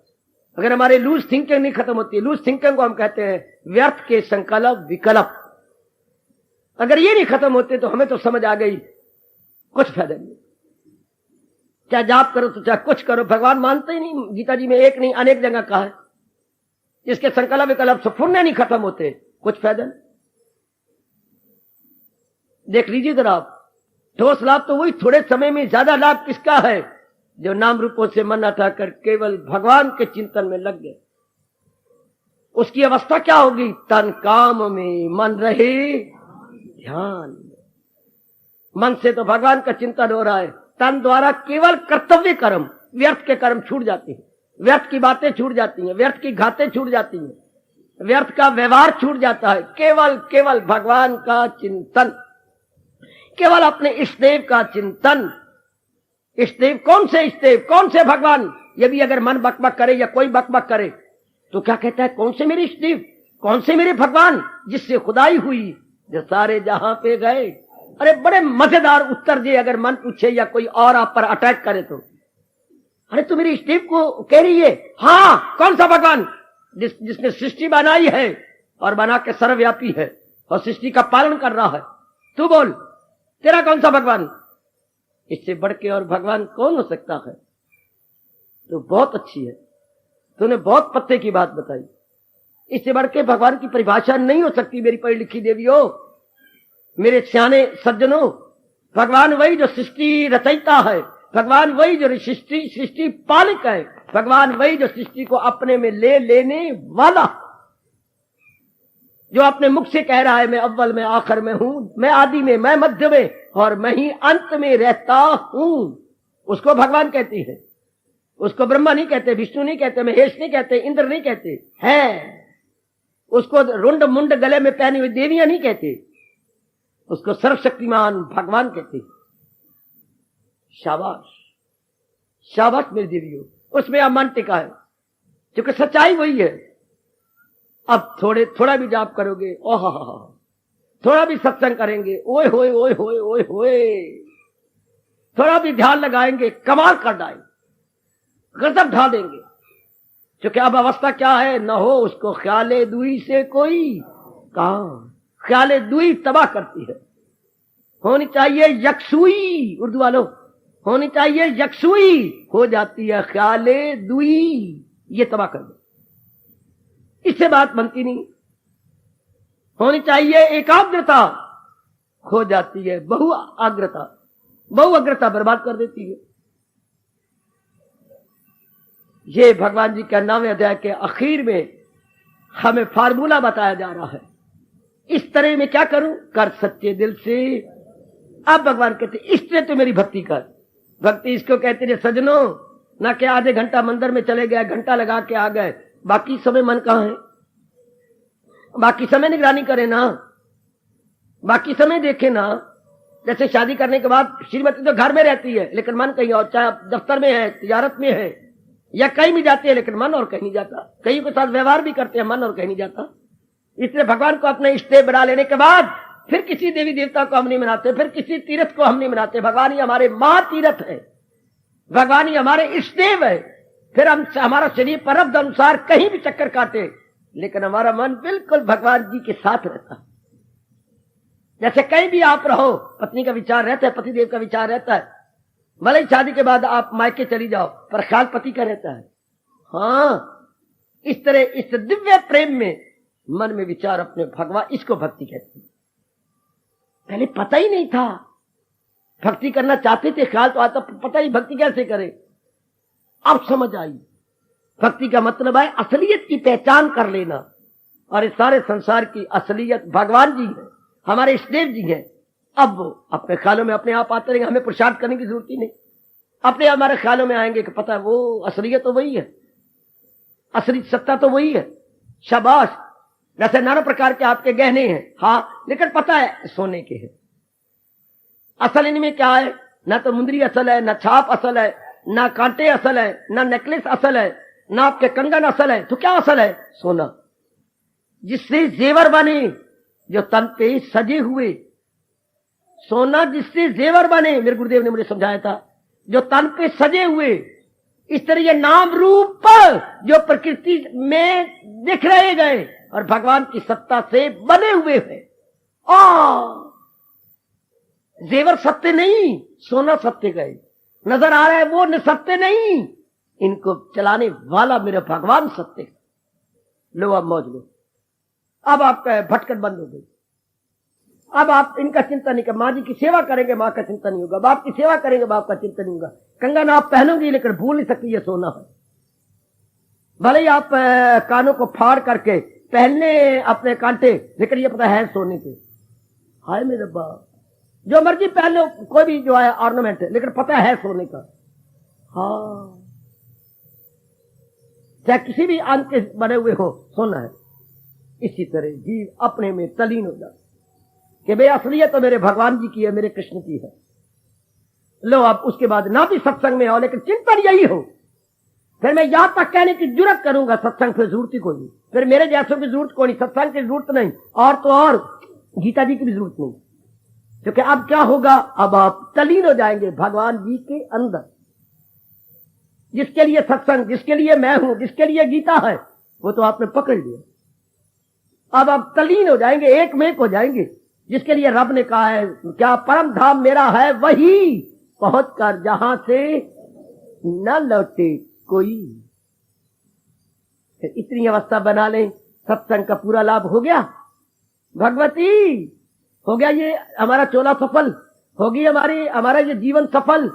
[SPEAKER 2] अगर हमारे लूज थिंकिंग नहीं खत्म होती, लूज थिंकिंग को हम कहते हैं व्यर्थ के संकल्प विकल्प, अगर ये नहीं खत्म होते तो हमें तो समझ आ गई कुछ फायदा नहीं। चाहे जाप करो तो चाहे कुछ करो, भगवान मानते ही नहीं। गीता जी में एक नहीं अनेक जगह कहा है, जिसके संकल्प विकल्प सफुरने नहीं खत्म होते, कुछ फायदा नहीं। देख लीजिए जरा आप, ठोस लाभ तो वही थोड़े समय में, ज्यादा लाभ किसका है? जो नाम रूपों से मन हटाकर केवल भगवान के चिंतन में लग गए। उसकी अवस्था क्या होगी? तन काम में, मन रहे ध्यान में। मन से तो भगवान का चिंतन हो रहा है, तन द्वारा केवल कर्तव्य कर्म, व्यर्थ के कर्म छूट जाते हैं, व्यर्थ की बातें छूट जाती हैं, व्यर्थ की घातें छूट जाती हैं, व्यर्थ का व्यवहार छूट जाता है। केवल केवल भगवान का चिंतन, केवल अपने इष्टदेव का चिंतन। इष्टदेव कौन से इष्टदेव, कौन से भगवान? ये भी अगर मन बकबक करे या कोई बकबक करे तो क्या कहता है? कौन से मेरे इष्टदेव, कौन से मेरे भगवान जिससे खुदाई हुई, जो सारे जहां पे गए। अरे बड़े मजेदार उत्तर दिए अगर मन पूछे या कोई और आप पर अटैक करे तो। अरे तू मेरी इष्टदेव को कह रही है? हाँ, कौन सा भगवान? जिसने सृष्टि बनाई है और बना के सर्वव्यापी है और सृष्टि का पालन कर रहा है। तू बोल, तेरा कौन सा भगवान? इससे बढ़ के और भगवान कौन हो सकता है? तो बहुत अच्छी है, तूने बहुत पत्ते की बात बताई। इससे बढ़ के भगवान की परिभाषा नहीं हो सकती मेरी पढ़ी लिखी देवियों, मेरे सियाने सज्जनों। भगवान वही जो सृष्टि रचयिता है, भगवान वही जो सृष्टि पालक है, भगवान वही जो सृष्टि को अपने में लेने वाला, जो अपने मुख से कह रहा है मैं अव्वल में आखिर में हूं, मैं आदि में, मैं मध्य में और मैं ही अंत में रहता हूं। उसको भगवान कहती है। उसको ब्रह्मा नहीं कहते, विष्णु नहीं कहते, महेश नहीं कहते, इंद्र नहीं कहते है। उसको रुंड मुंड गले में पहनी हुई देवियां नहीं कहते, उसको सर्वशक्तिमान भगवान कहते। शाबाश शाबाश मेरी देवियों, उसमें अब मन टिका है, क्योंकि सच्चाई वही है। अब थोड़ा भी जाप करोगे, ओह, थोड़ा भी सत्संग करेंगे, ओए होए ओए होए ओए होए, थोड़ा भी ध्यान लगाएंगे, कमाल कर डालेंगे, गजब ढा देंगे। क्योंकि अब अवस्था क्या है, न हो उसको ख्याले दुई से कोई काम, ख्याले दुई तबाह करती है। होनी चाहिए यकसुई, उर्दू वालों, होनी चाहिए यकसुई, हो जाती है ख्याले दुई, ये तबाह कर दो, इससे बात बनती नहीं। होनी चाहिए एकाग्रता, हो जाती है बहुआग्रता, बहुअग्रता बर्बाद कर देती है। ये भगवान जी के 9वें अध्याय के आखिर में हमें फार्मूला बताया जा रहा है। इस तरह में क्या करूं, कर सच्चे दिल से। अब भगवान कहते इस तरह तो मेरी भक्ति कर। भक्ति इसको कहते हैं सजनों, ना कि आधे घंटा मंदिर में चले गए, घंटा लगा के आ गए, बाकी समय मन कहां है, बाकी समय निगरानी करे ना, बाकी समय देखे ना। जैसे शादी करने के बाद श्रीमती तो घर में रहती है लेकिन मन कहीं और, चाहे दफ्तर में है, तिजारत में है, या कहीं भी जाती है लेकिन मन और कहीं नहीं जाता, कहीं के साथ व्यवहार भी करते हैं, मन और कहीं नहीं जाता। इसलिए भगवान को अपने इष्ट बना लेने के बाद फिर किसी देवी देवता को हम नहीं मनाते, फिर किसी तीर्थ को हम नहीं मनाते। भगवान ही हमारे महातीर्थ है, भगवान ही हमारे इष्ट देव है। फिर हम हमारा शरीर परब्ध अनुसार कहीं भी चक्कर काटे लेकिन हमारा मन बिल्कुल भगवान जी के साथ रहता है। जैसे कहीं भी आप रहो, पत्नी का विचार रहता है, पतिदेव का विचार रहता है, भले ही शादी के बाद आप मायके चली जाओ पर ख्याल पति का रहता है। हाँ, इस तरह इस दिव्य प्रेम में मन में विचार अपने भगवान, इसको भक्ति कहते हैं। पहले पता ही नहीं था, भक्ति करना चाहते थे, ख्याल तो आता, पता ही भक्ति कैसे करे। अब समझ आई, भक्ति का मतलब है असलियत की पहचान कर लेना, और इस सारे संसार की असलियत भगवान जी है, हमारे इष्टदेव जी हैं। अब वो अपने ख्यालों में अपने आप आते रहेंगे, हमें पुरुषार्थ करने की जरूरत ही नहीं, अपने हमारे ख्यालों में आएंगे कि पता है वो असलियत तो वही है, असली सत्ता तो वही है। शाबाश। जैसे नाना प्रकार के आपके गहने हैं, हाँ, लेकिन पता है सोने के हैं। असल इनमें क्या है, ना तो मुंदरी असल है, ना छाप असल है, ना कांटे असल है, ना नेकलेस असल है, ना आपके कंगन असल है, तो क्या असल है? सोना, जिससे जेवर बने, जो तन पे सजे हुए। सोना जिससे जेवर बने, मेरे गुरुदेव ने मुझे समझाया था, जो तन पे सजे हुए। इस तरह ये नाम रूप जो प्रकृति में दिख रहे गए और भगवान की सत्ता से बने हुए हैं। जेवर सत्य नहीं, सोना सत्य गए, नजर आ रहा है वो सत्य नहीं, इनको चलाने वाला मेरा भगवान सत्य। लो अब मौज लो, अब आपका भटकन बंद हो गई। अब आप इनका चिंता नहीं कर, माँ जी की सेवा करेंगे, माँ का चिंता नहीं होगा, बाप की सेवा करेंगे, बाप का चिंता नहीं होगा। कंगन आप पहनोगी लेकिन भूल नहीं सकती ये सोना है। भले ही आप कानों को फाड़ करके पहनने अपने कांटे, लेकिन ये पता है सोने के। हाय मेरे बाप, जो मर्जी पहन लो, कोई भी जो है ऑर्नामेंट है, लेकिन पता है सोने का। हाँ, चाहे किसी भी अंग के बने हुए हो, सोना है। इसी तरह जीव अपने में तलीन हो जाता कि भाई असलियत तो मेरे भगवान जी की है, मेरे कृष्ण की है। लो अब उसके बाद ना भी सत्संग में हो लेकिन चिंतन यही हो, फिर मैं यहां तक कहने की जुर्रत करूंगा, सत्संग से जरूरत ही कोई नहीं, फिर मेरे जैसों की जरूरत कोई नहीं, सत्संग की जरूरत नहीं, और तो और गीता जी की भी जरूरत नहीं। क्योंकि अब क्या होगा, अब आप तलीन हो जाएंगे भगवान जी के अंदर। जिसके लिए सत्संग, जिसके लिए मैं हूं, जिसके लिए गीता है, वो तो आपने पकड़ लिया। अब आप तलीन हो जाएंगे, एक में एक हो जाएंगे। जिसके लिए रब ने कहा है, क्या परम धाम मेरा है वही, पहुंच कर जहां से न लौटे कोई। फिर इतनी अवस्था बना लें, सत्संग का पूरा लाभ हो गया। भगवती हो गया, ये हमारा चोला सफल होगी, हमारा ये जीवन सफल।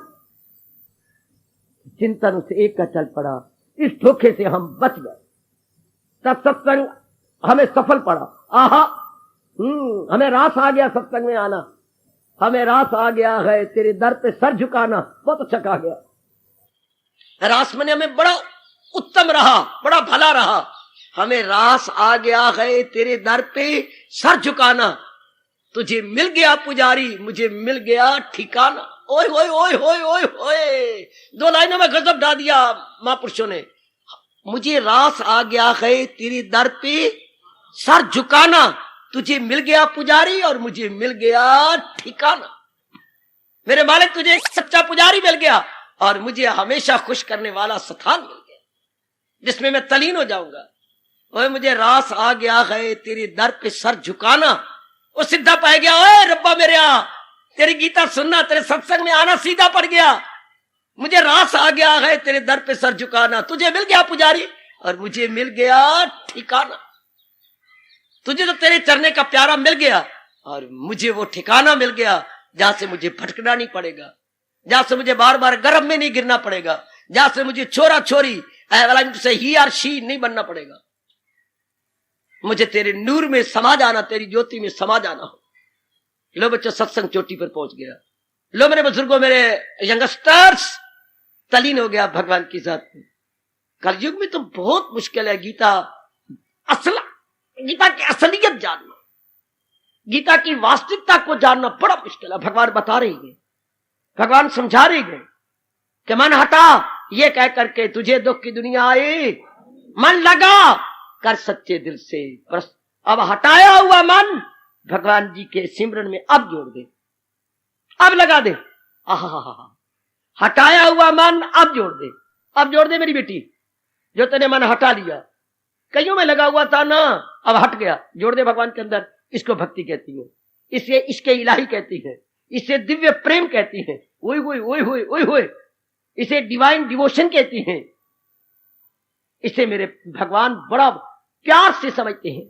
[SPEAKER 2] चिंतन से एक का चल पड़ा, इस धोखे से हम बच गए। तब सत्संग हमें सफल पड़ा। आहा, हमें रास आ गया सत्संग में आना, हमें रास आ गया है तेरे दर पे सर झुकाना। बहुत अच्छा कहा गया। रास में हमें बड़ा उत्तम रहा, बड़ा भला रहा। हमें रास आ गया है तेरे दर पे सर झुकाना, तुझे मिल गया पुजारी, मुझे मिल गया ठिकाना। ओए ओए ओए ओए ओए ओए, दो लाइनों में गजब डाल दिया महापुरुषों ने। मुझे रास आ गया है तेरे दर पे सर झुकाना। तुझे मिल गया पुजारी और मुझे मिल गया ठिकाना। मेरे मालिक तुझे एक सच्चा पुजारी मिल गया और मुझे हमेशा खुश करने वाला स्थान मिल गया जिसमें मैं तलीन हो जाऊंगा। ओए मुझे रास आ गया है तेरे दर पे सर झुकाना। वो सीधा पाया गया, ओए रब्बा मेरे यहाँ तेरी गीता सुनना, तेरे सत्संग में आना सीधा पड़ गया। मुझे रास आ गया है तेरे दर पे सर झुकाना। तुझे मिल गया पुजारी और मुझे मिल गया ठिकाना। तुझे तो तेरे चरने का प्यारा मिल गया और मुझे वो ठिकाना मिल गया जहां से मुझे भटकना नहीं पड़ेगा, जहां से मुझे बार बार गर्भ में नहीं गिरना पड़ेगा, जहां से मुझे छोरा छोरी से ही और शी नहीं बनना पड़ेगा। मुझे तेरे नूर में समा जाना, तेरी ज्योति में समा जाना हो। लो बच्चों, सत्संग चोटी पर पहुंच गया। लो मेरे बुजुर्गों, मेरे यंगस्टर्स, तलीन हो गया भगवान की जात में। कलयुग में तो बहुत मुश्किल है गीता की असलियत जानना, गीता की वास्तविकता को जानना बड़ा मुश्किल है। भगवान बता रहे हैं, भगवान समझा रहे हैं कि मन हटा ये कह करके तुझे दुख की दुनिया आई, मन लगा कर सच्चे दिल से। अब हटाया हुआ मन भगवान जी के सिमरन में अब जोड़ दे, अब लगा दे। हटाया हुआ मन अब जोड़ दे, अब जोड़ दे मेरी बेटी। जो तेने मन हटा लिया, कईयों में लगा हुआ था ना, अब हट गया, जोड़ दे भगवान के अंदर। इसको भक्ति कहती है, इसे इसके इलाही कहती है, इसे दिव्य प्रेम कहती है, ओए होए ओए होए ओए होए, इसे डिवाइन डिवोशन कहती हैं। इसे मेरे भगवान बड़ा प्यार से समझते हैं।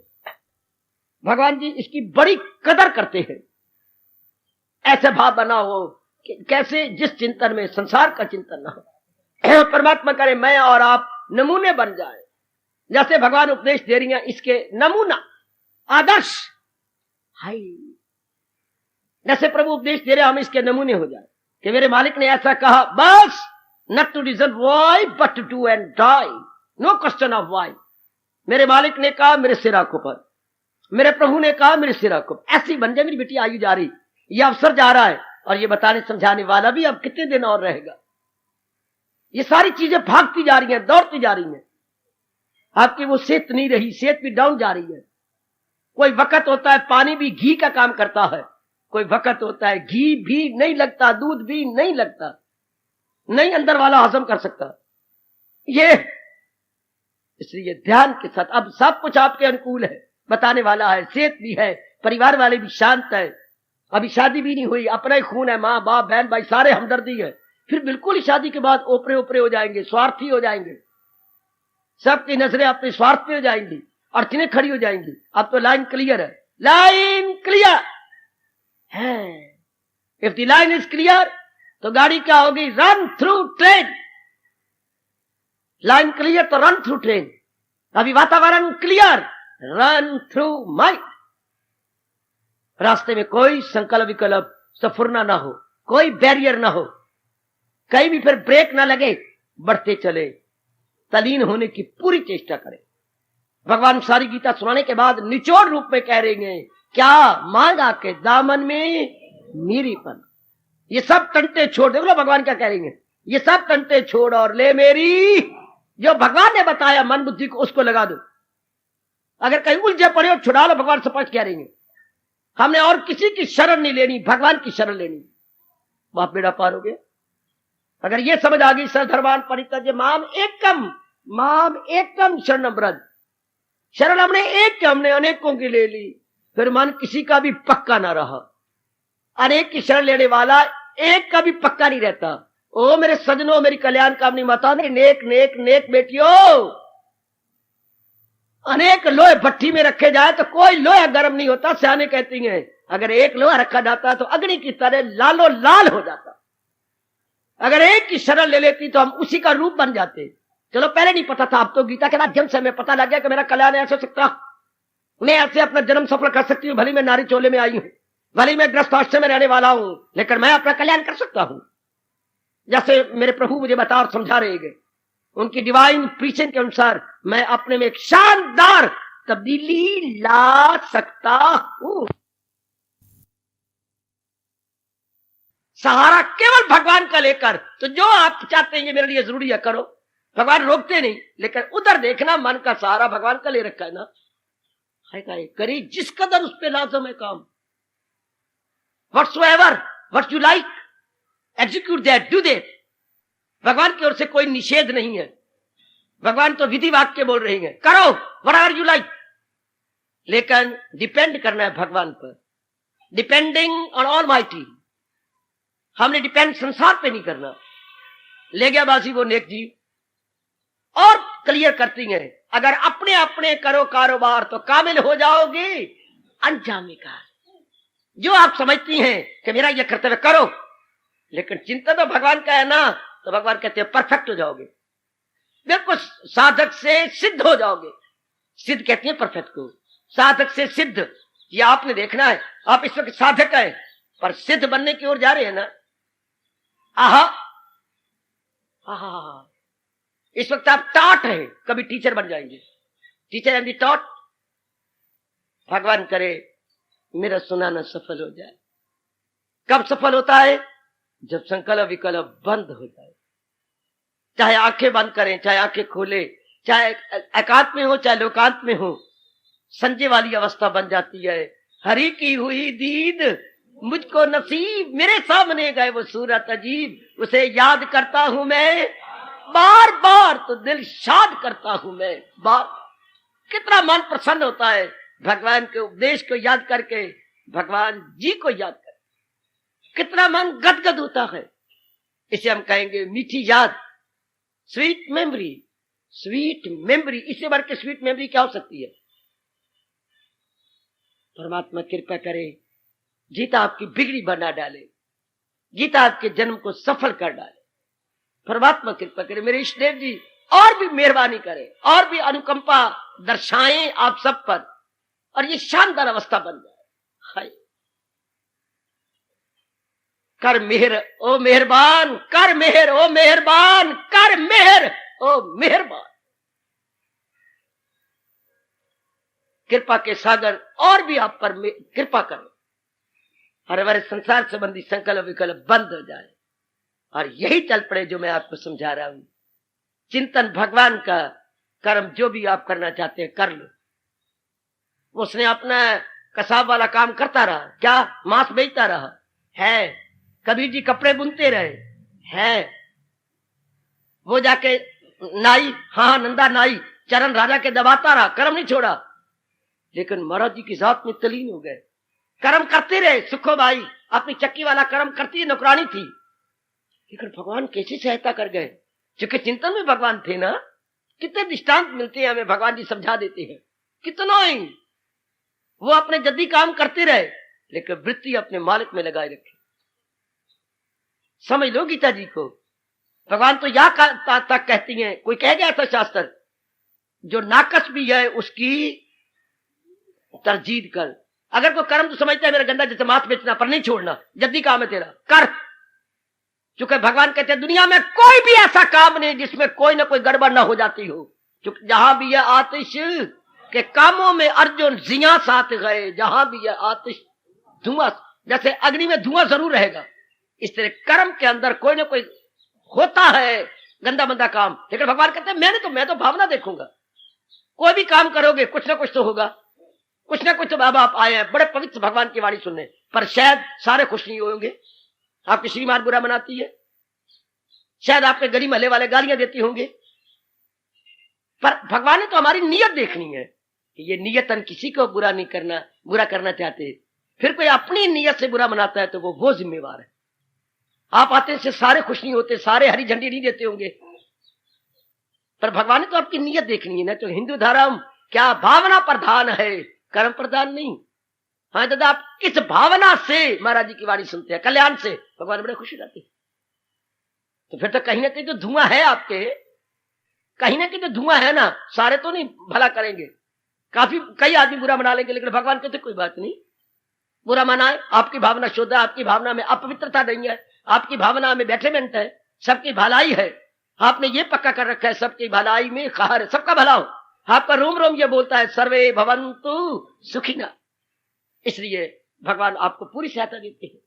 [SPEAKER 2] भगवान जी इसकी बड़ी कदर करते हैं। ऐसे भाव बना हो कि कैसे जिस चिंतन में संसार का चिंतन ना हो, परमात्मा करे मैं और आप नमूने बन जाए। जैसे भगवान उपदेश दे रही हैं, इसके नमूना आदर्श हाय, जैसे प्रभु उपदेश दे रहे हम इसके नमूने हो जाए कि मेरे मालिक ने ऐसा कहा, बस not to reason why but to do and die, no question of why। मेरे मालिक ने कहा मेरे सिर आंखों पर, मेरे प्रभु ने कहा मेरे सिर आंखों पर। ऐसी बन जाए मेरी बेटी, आयु जा रही, ये अवसर जा रहा है और ये बताने समझाने वाला भी अब कितने दिन और रहेगा। ये सारी चीजें भागती जा रही हैं, दौड़ती जा रही हैं। आपकी वो सेहत नहीं रही, सेहत भी डाउन जा रही है। कोई वक्त होता है पानी भी घी का काम करता है, कोई वक्त होता है घी भी नहीं लगता, दूध भी नहीं लगता, नहीं अंदर वाला हजम कर सकता। ये इसलिए ध्यान के साथ अब सब कुछ आपके अनुकूल है, बताने वाला है, सेहत भी है, परिवार वाले भी शांत है, अभी शादी भी नहीं हुई, अपना ही खून है, माँ बाप बहन भाई सारे हमदर्दी है। फिर बिल्कुल ही शादी के बाद ओपरे ओपरे हो जाएंगे, स्वार्थी हो जाएंगे, सबकी नजरें अपने स्वार्थ पे हो जाएंगी, अड़चने खड़ी हो जाएंगी। अब तो लाइन क्लियर है, लाइन क्लियर है। If the line is clear तो गाड़ी क्या होगी, run through train. Line clear तो रन थ्रू ट्रेन। अभी वातावरण क्लियर, रन थ्रू माइंड। रास्ते में कोई संकल्प विकल्प सफुरना ना हो, कोई बैरियर ना हो, कहीं भी फिर ब्रेक ना लगे, बढ़ते चले, तलीन होने की पूरी चेष्टा करें। भगवान सारी गीता सुनाने के बाद निचोड़ रूप में कह रहे हैं, क्या मांगा के दामन में मेरीपन। ये सब टंटे छोड़ दे। भगवान क्या कह रही हैं, ये सब टंटे छोड़ और ले मेरी, जो भगवान ने बताया मन बुद्धि को उसको लगा दो। अगर कहीं उलझे पड़े हो छुड़ा लो, भगवान स्पष्ट कह रही हैं। हमने और किसी की शरण नहीं लेनी, भगवान की शरण लेनी, वहां बेड़ा पार हो गया। अगर ये समझ आ गई, सर्वधर्मान् परित्यज्य माम एकम शरणं व्रज। शरण हमने एक की, हमने अनेकों की ले ली, फिर मन किसी का भी पक्का ना रहा। अनेक की शरण लेने वाला एक का भी पक्का नहीं रहता। ओ मेरे सजनों, मेरी कल्याण कामनी माता, मेरी नेक नेक नेक बेटियों, अनेक लोहे भट्टी में रखे जाए तो कोई लोहा गर्म नहीं होता। सियाने कहती हैं अगर एक लोहा रखा जाता तो अग्नि की तरह लालो लाल हो जाता। अगर एक की शरण ले लेती तो हम उसी का रूप बन जाते। चलो पहले नहीं पता था, अब तो गीता के माध्यम से हमें पता लग गया कि मेरा कल्याण ऐसे हो सकता, मैं ऐसे अपना जन्म सफल कर सकती हूँ। भले मैं नारी चोले में आई हूं, भले मैं ग्रस्त आश्रम में रहने वाला हूं, लेकिन मैं अपना कल्याण कर सकता हूं। जैसे मेरे प्रभु मुझे बता और समझा रहे हैं, उनकी डिवाइन प्रीचिंग के अनुसार मैं अपने में एक शानदार तब्दीली ला सकता हूं। सहारा केवल भगवान का लेकर, तो जो आप चाहते हैं ये मेरे लिए जरूरी है करो। भगवान रोकते नहीं, लेकिन उधर देखना, मन का सहारा भगवान का ले रखा है ना। है का करे जिस कदर उस पे लाजम है काम। Whatsoever, what you like, execute that, do that। भगवान की ओर से कोई निषेध नहीं है। भगवान तो विधि वाक्य बोल रहे हैं, करो whatever you like, लेकिन डिपेंड करना है भगवान पर। Depending on almighty. हमने डिपेंड संसार पे नहीं करना। ले गया बाजी वो नेक जी और क्लियर करती हैं, अगर अपने अपने करो कारोबार तो कामिल हो जाओगे अंजामी कार। जो आप समझती हैं कि मेरा ये कर्तव्य करो, लेकिन चिंता तो भगवान का है ना, तो भगवान कहते हैं परफेक्ट हो जाओगे, बिल्कुल साधक से सिद्ध हो जाओगे। सिद्ध कहती है परफेक्ट को, साधक से सिद्ध। ये आपने देखना है, आप इस वक्त साधक है पर सिद्ध बनने की ओर जा रहे हैं ना। आहा आहा, इस वक्त आप टॉट है, कभी टीचर बन जाएंगे। Teacher and the taught. भगवान करे मेरा सुनाना सफल हो जाए। कब सफल होता है? जब संकल्प विकल्प बंद हो जाए। चाहे आंखें बंद करें, चाहे आंखें खोले, चाहे एकांत में हो चाहे लोकांत में हो, संजय वाली अवस्था बन जाती है। हरि की हुई दीद मुझको नसीब, मेरे सामने गए वो सूरत अजीब, उसे याद करता हूं मैं बार बार तो दिल शाद करता हूं मैं बार। कितना मन प्रसन्न होता है भगवान के उपदेश को याद करके, भगवान जी को याद करके कितना मन गदगद होता है। इसे हम कहेंगे मीठी याद, स्वीट मेमोरी। स्वीट मेमोरी, इससे बढ़ के स्वीट मेमोरी क्या हो सकती है? परमात्मा कृपा करे, गीता आपकी बिगड़ी बना डाले, गीता आपके जन्म को सफल कर डाले। परमात्मा कृपा करे, मेरे इष्टदेव जी और भी मेहरबानी करे, और भी अनुकंपा दर्शाएं आप सब पर, और ये शानदार अवस्था बन जाए। हाय कर मेहर ओ मेहरबान, कर मेहर ओ मेहरबान, कर मेहर ओ मेहरबान। कृपा के सागर और भी आप पर कृपा करें, और हमारे संसार संबंधी संकल्प विकल्प बंद हो जाए, और यही चल पड़े जो मैं आपको समझा रहा हूं। चिंतन भगवान का, कर्म जो भी आप करना चाहते हैं कर लो। उसने अपना कसाब वाला काम करता रहा, क्या मांस बेचता रहा है, कबीर जी कपड़े बुनते रहे हैं, वो जाके नाई, हाँ नंदा नाई चरण राजा के दबाता रहा, कर्म नहीं छोड़ा। लेकिन महाराज जी की जात में तलीन हो गए, कर्म करते रहे। सुखो भाई अपनी चक्की वाला कर्म करती नौकरानी थी, लेकिन भगवान कैसे सहायता कर गए, क्योंकि चिंतन में भगवान थे ना। कितने दृष्टांत मिलते हैं हमें, भगवान जी समझा देते हैं कितना ही। वो अपने जद्दी काम करते रहे, लेकिन वृत्ति अपने मालिक में लगाए रखे। समझ लो गीता जी को। भगवान तो या तक कहती हैं, कोई कह गया था शास्त्र, जो नाकस भी है उसकी तरजीद कर। अगर कोई कर्म तो समझता है मेरा गंदा जैसे मांस बेचना, पर नहीं छोड़ना, जल्दी काम है तेरा कर। चूंकि भगवान कहते हैं दुनिया में कोई भी ऐसा काम नहीं जिसमें कोई ना कोई गड़बड़ ना हो जाती हो। क्योंकि जहां भी यह आतिश के कामों में अर्जुन जिया साथ गए, जहां भी यह आतिश धुआं, जैसे अग्नि में धुआं जरूर रहेगा, इस तरह कर्म के अंदर कोई ना कोई होता है गंदा मंदा काम। लेकिन भगवान कहते हैं मैं तो भावना देखूंगा। कोई भी काम करोगे कुछ ना कुछ तो होगा, कुछ ना कुछ तो। बाबा आप आए हैं बड़े पवित्र भगवान की वाणी सुनने, पर शायद सारे खुश नहीं होंगे। आपकी श्रीमान बुरा मनाती है, शायद आपके गली महले वाले गालियां देती होंगे, पर भगवान ने तो हमारी नियत देखनी है कि ये नियतन किसी को बुरा नहीं करना, बुरा करना चाहते। फिर कोई अपनी नियत से बुरा मनाता है तो वो जिम्मेवार है। आप आते से सारे खुश नहीं होते, सारे हरी झंडी नहीं देते होंगे, पर भगवान ने तो आपकी नियत देखनी है ना। तो हिंदू धर्म क्या भावना प्रधान है, कर्म प्रधान नहीं। हाँ दादा, आप किस भावना से महाराज जी की वाणी सुनते हैं, कल्याण से, भगवान बड़े खुशी रहते हैं। तो फिर तो कहीं ना कहीं तो धुआं है आपके, कहीं ना कहीं तो धुआं है ना। सारे तो नहीं भला करेंगे, कई आदमी बुरा मना लेंगे, लेकिन भगवान कहते कोई बात नहीं, बुरा मनाए। आपकी भावना शुद्ध है, आपकी भावना में अपवित्रता नहीं है, आपकी भावना में बेटरमेंट है, सबकी भलाई है। आपने ये पक्का कर रखा है सबकी भलाई में खहर है, सबका भला हो। आपका रोम रोम ये बोलता है सर्वे भवन्तु सुखिना। इसलिए भगवान आपको पूरी सहायता देते हैं,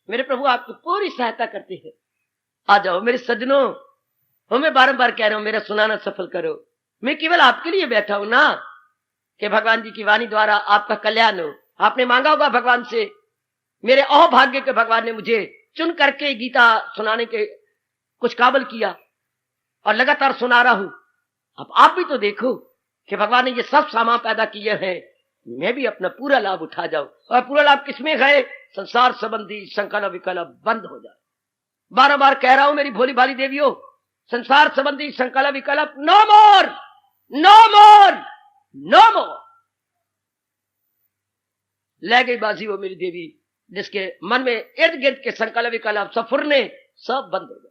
[SPEAKER 2] मेरे प्रभु आपको पूरी सहायता करते हैं। आ जाओ मेरे सज्जनों, मैं बारंबार कह रहा हूं मेरा सुनाना सफल करो। मैं केवल आपके लिए बैठा हूं ना, कि भगवान जी की वाणी द्वारा आपका कल्याण हो। आपने मांगा होगा भगवान से, मेरे अहोभाग्य के भगवान ने मुझे चुन करके गीता सुनाने के कुछ काबिल किया और लगातार सुना रहा हूं। अब आप भी तो देखो कि भगवान ने ये सब सामान पैदा किए हैं, मैं भी अपना पूरा लाभ उठा जाऊं। और पूरा लाभ किसमें है? संसार संबंधी संकल्प विकल्प बंद हो जाए। बार बार कह रहा हूं मेरी भोली भाली देवियों, संसार संबंधी संकल्प विकल्प नो मोर, नो मोर, नो मोर। ले गई बाजी वो मेरी देवी, जिसके मन में इर्द गिर्द के संकल्प विकल्प सफुरने सब बंद हो गए।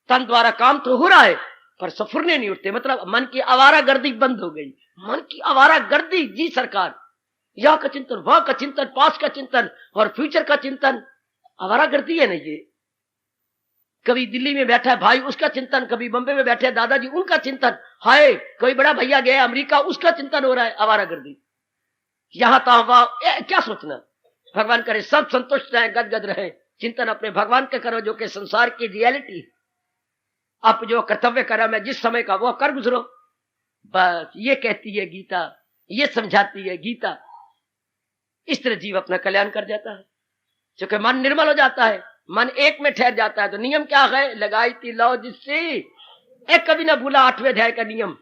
[SPEAKER 2] तन द्वारा काम तो हो रहा है पर सफुरने नहीं उठते, मतलब मन की आवारा गर्दी बंद हो गई। मन की आवारा गर्दी, जी सरकार, यह का चिंतन, वह का चिंतन, पास का चिंतन और फ्यूचर का चिंतन, आवारा गर्दी है ना ये। कभी दिल्ली में बैठा है भाई, उसका चिंतन, कभी बंबई में बैठे दादाजी, उनका चिंतन, हाय कोई बड़ा भैया गया अमेरिका, उसका चिंतन हो रहा है। आवारा गर्दी यहां तहाँ क्या सोचना। भगवान करे सब संतुष्ट रहे, गदगद रहे। चिंतन अपने भगवान के करो जो कि संसार की रियलिटी। आप जो कर्तव्य कर्म है जिस समय का वो कर गुजरो, बस ये कहती है गीता, ये समझाती है गीता। इस तरह जीव अपना कल्याण कर जाता है, क्योंकि मन निर्मल हो जाता है, मन एक में ठहर जाता है। तो नियम क्या है? लगाई थी लो जिससे, एक कभी ना भूला 8वें अध्याय का नियम।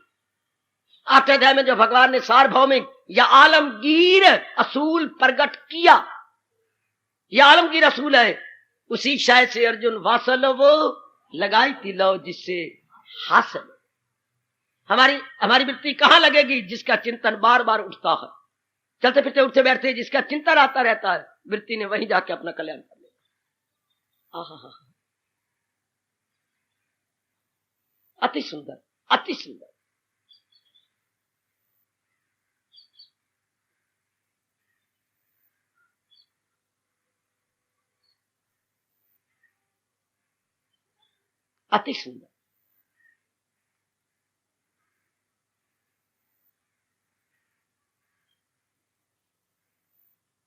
[SPEAKER 2] 8वें अध्याय में जो भगवान ने सार्वभौमिक या आलमगीर असूल प्रकट किया, यह आलमगीर असूल है। उसी शायद से अर्जुन वासल वो लगाई थी लो जिससे हासिल। हमारी वृत्ति कहां लगेगी? जिसका चिंतन बार बार उठता है, चलते फिरते उठते बैठते जिसका चिंतन आता रहता है, वृत्ति ने वहीं जाके अपना कल्याण कर लिया। अति सुंदर, अति सुंदर। अति सुंदर।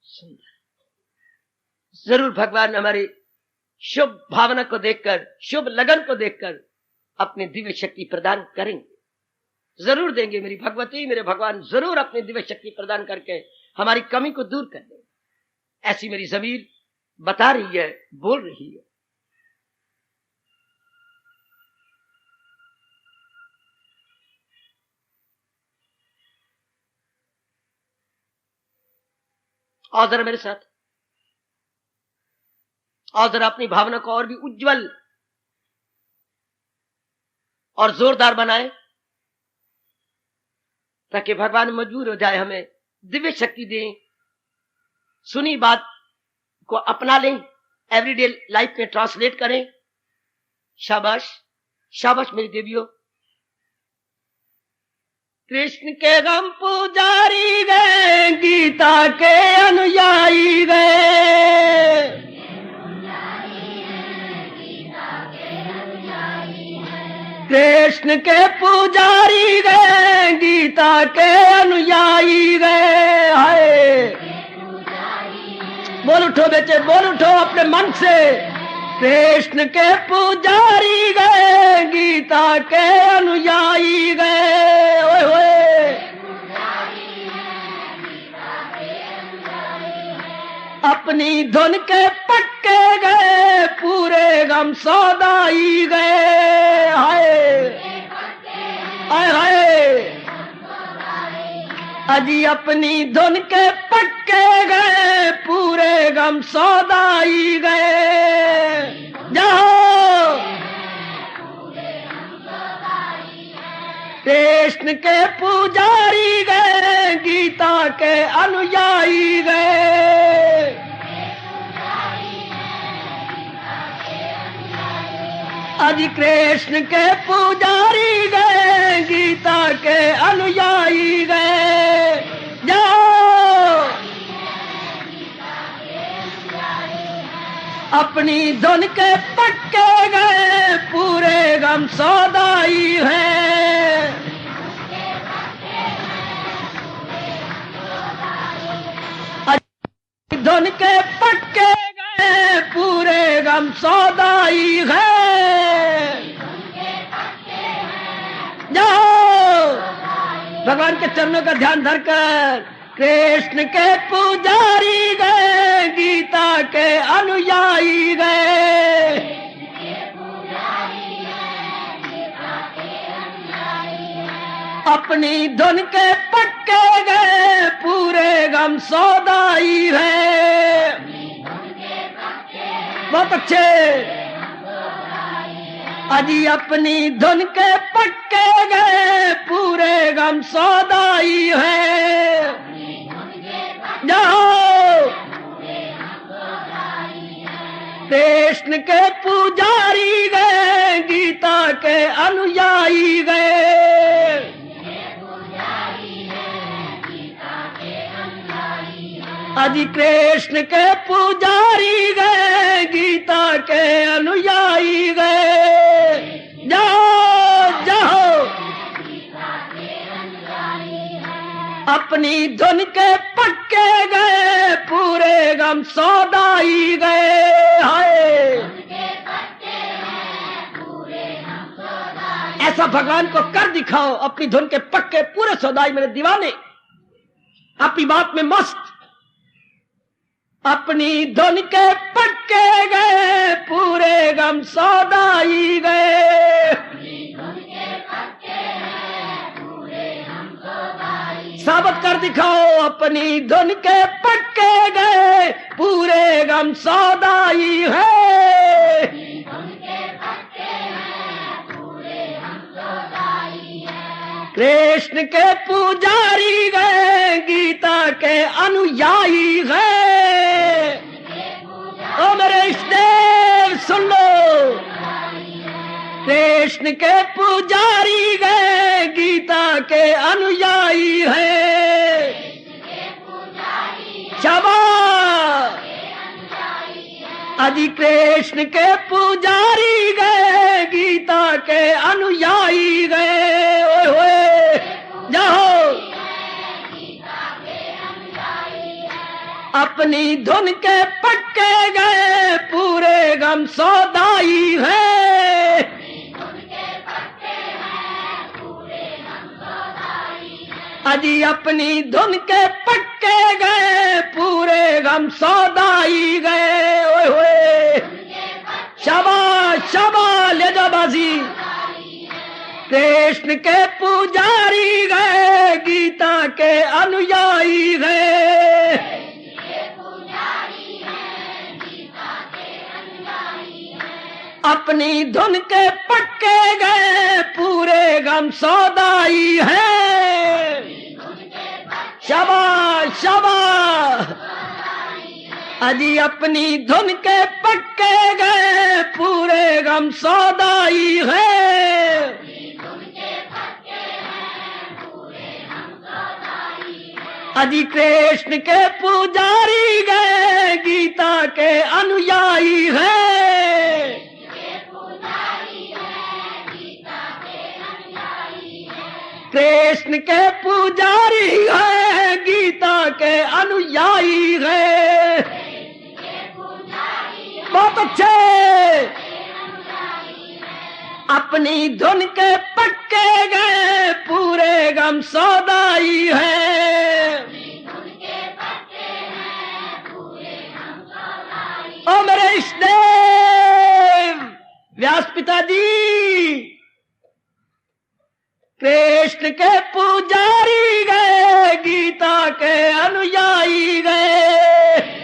[SPEAKER 2] सुंदर। जरूर भगवान हमारी शुभ भावना को देखकर, शुभ लगन को देखकर अपनी दिव्य शक्ति प्रदान करेंगे, जरूर देंगे। मेरी भगवती, मेरे भगवान जरूर अपनी दिव्य शक्ति प्रदान करके हमारी कमी को दूर कर देंगे। ऐसी मेरी ज़मीर बता रही है, बोल रही है। और जरा मेरे साथ, और जरा अपनी भावना को और भी उज्जवल और जोरदार बनाए, ताकि भगवान मजबूर हो जाए हमें दिव्य शक्ति दें। सुनी बात को अपना लें, एवरीडे लाइफ में ट्रांसलेट करें। शाबाश, शाबाश मेरी देवियों। कृष्ण के गम पुजारी गए, गीता के अनुयायी गए। कृष्ण के पुजारी गए, गीता के अनुयायी गए। हाय बोल उठो बेटे, बोल उठो अपने मन से। कृष्ण के पुजारी गए, गीता के अनुयायी गए। ओए होए, अपनी धुन के पक्के गए, पूरे गम सौदाई गए। हाय हाय हाय, अजी अपनी धुन के पक्के गए, पूरे गम सौदाई गए। जाओ कृष्ण के पुजारी गए, गीता के अनुयायी गए। अजी कृष्ण के पुजारी गए, गीता के अनुयायी गए। जाओ अपनी धुन के पक्के गए, पूरे गम सौदाई है। धुन के पक्के गए, पूरे गम सौदाई है। जाओ भगवान के चरणों का ध्यान धरकर कृष्ण के पुजारी गए, गीता के अनुयायी गए। अपनी धुन के पक्के गए, पूरे गम सौदाई है। बहुत अच्छे। अजी अपनी धुन के पक्के गए, पूरे गम सौदाई है। जाओ कृष्ण के पुजारी गए, गीता के अनुयायी गए। अजी कृष्ण के पुजारी गए, गीता के अनुयायी गए। जाओ जाओ अपनी धुन के पक्के गए, पूरे गम सौदाई गए। हाय ऐसा भगवान को कर दिखाओ, अपनी धुन के पक्के पूरे सौदाई मेरे दीवाने, अपनी बात में मस्त। अपनी धुन के पक्के गए, पूरे गम सौदाई गए। साबित कर दिखाओ, अपनी धुन के पक्के गए, पूरे गम सौदाई है। कृष्ण के पुजारी गए, गीता के अनुयायी गए। ओ मेरे इष्टदेव सुन लो, कृष्ण के पुजारी गए, गीता के अनुयायी है। शाबाश। अजी कृष्ण के पुजारी गए, गीता के अनुयायी गए। ओए होए जाओ अपनी धुन के पक्के गए, पूरे गम सौदाई है। अजी अपनी धुन के पक्के गए, पूरे गम सौदाई गए। ओए होए शाबाश शाबाश, ले जा बाजी। कृष्ण के पुजारी गए, गीता के अनुयायी गए। अपनी धुन के पक्के गए, पूरे गम सौदाई है। शाबाश शाबाश। अजी अपनी धुन के पक्के गए, पूरे गम सौदाई है। अजी कृष्ण के पुजारी गए, गीता के अनुयायी है। कृष्ण के पुजारी है, गीता के अनुयायी है। बहुत अच्छे। अपनी धुन के पक्के गए, पूरे गम सौदाई है। ओ मेरे इष्टदेव व्यास पिताजी, कृष्ण के पुजारी गए, गीता के अनुयायी गए।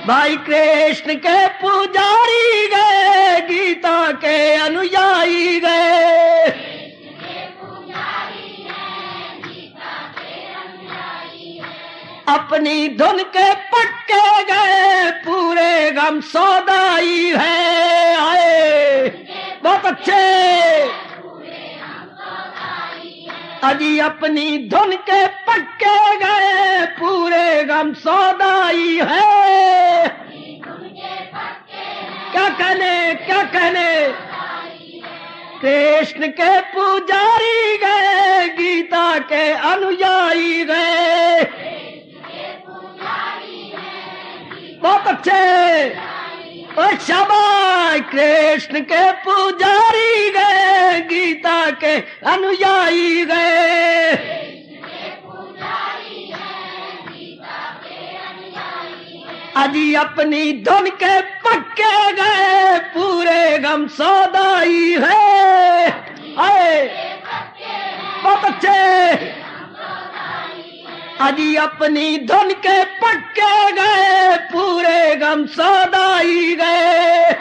[SPEAKER 2] भाई कृष्ण के पुजारी गए, गीता के अनुयायी गए। अपनी धुन के पक्के गए, पूरे गम सौदाई है। आए बहुत अच्छे। अजी अपनी धुन के पक्के गए, पूरे गम सौदाई है। क्या कहने क्या कहने। कृष्ण के पुजारी गए, गीता के अनुयायी गए। बहुत अच्छे। और शाबाश। कृष्ण के पुजारी गए, गीता के अनुयायी गए। अजी अपनी धुन के पक्के गए, पूरे गम सौदाई है। आए बहुत अच्छे। अजी अपनी धुन के पक्के गए, पूरे गम सौदाई गए।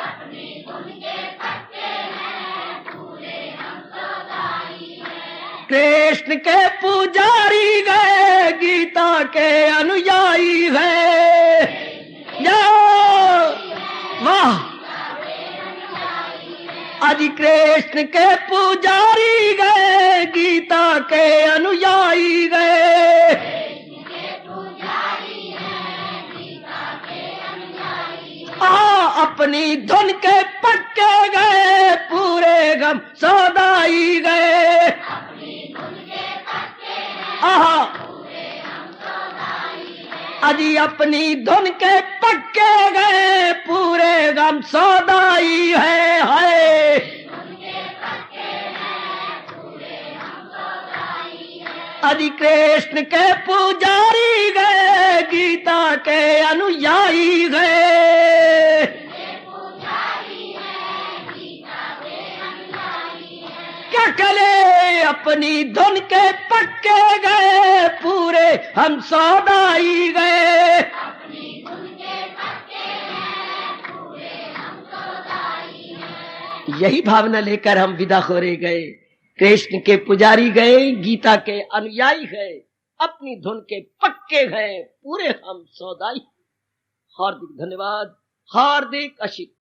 [SPEAKER 2] कृष्ण के पुजारी गए, गीता के अनुयायी गए। वाह। अजी कृष्ण के पुजारी गए, गीता के अनुयायी गए। अपनी धुन के पक्के गए, पूरे गम सौदाई गए। अजी अपनी धुन के पक्के गए, पूरे गम सौदाई है। हाय अजी कृष्ण के पुजारी गए, गीता के अनुयायी गए। क्या कले अपनी धुन के पक्के गए, पूरे हम सौदाई गए। यही भावना लेकर हम विदा हो रहे गए। कृष्ण के पुजारी गए, गीता के अनुयायी गए, अपनी धुन के पक्के गए, पूरे हम सौदाई। हार्दिक धन्यवाद, हार्दिक आशीर्वाद।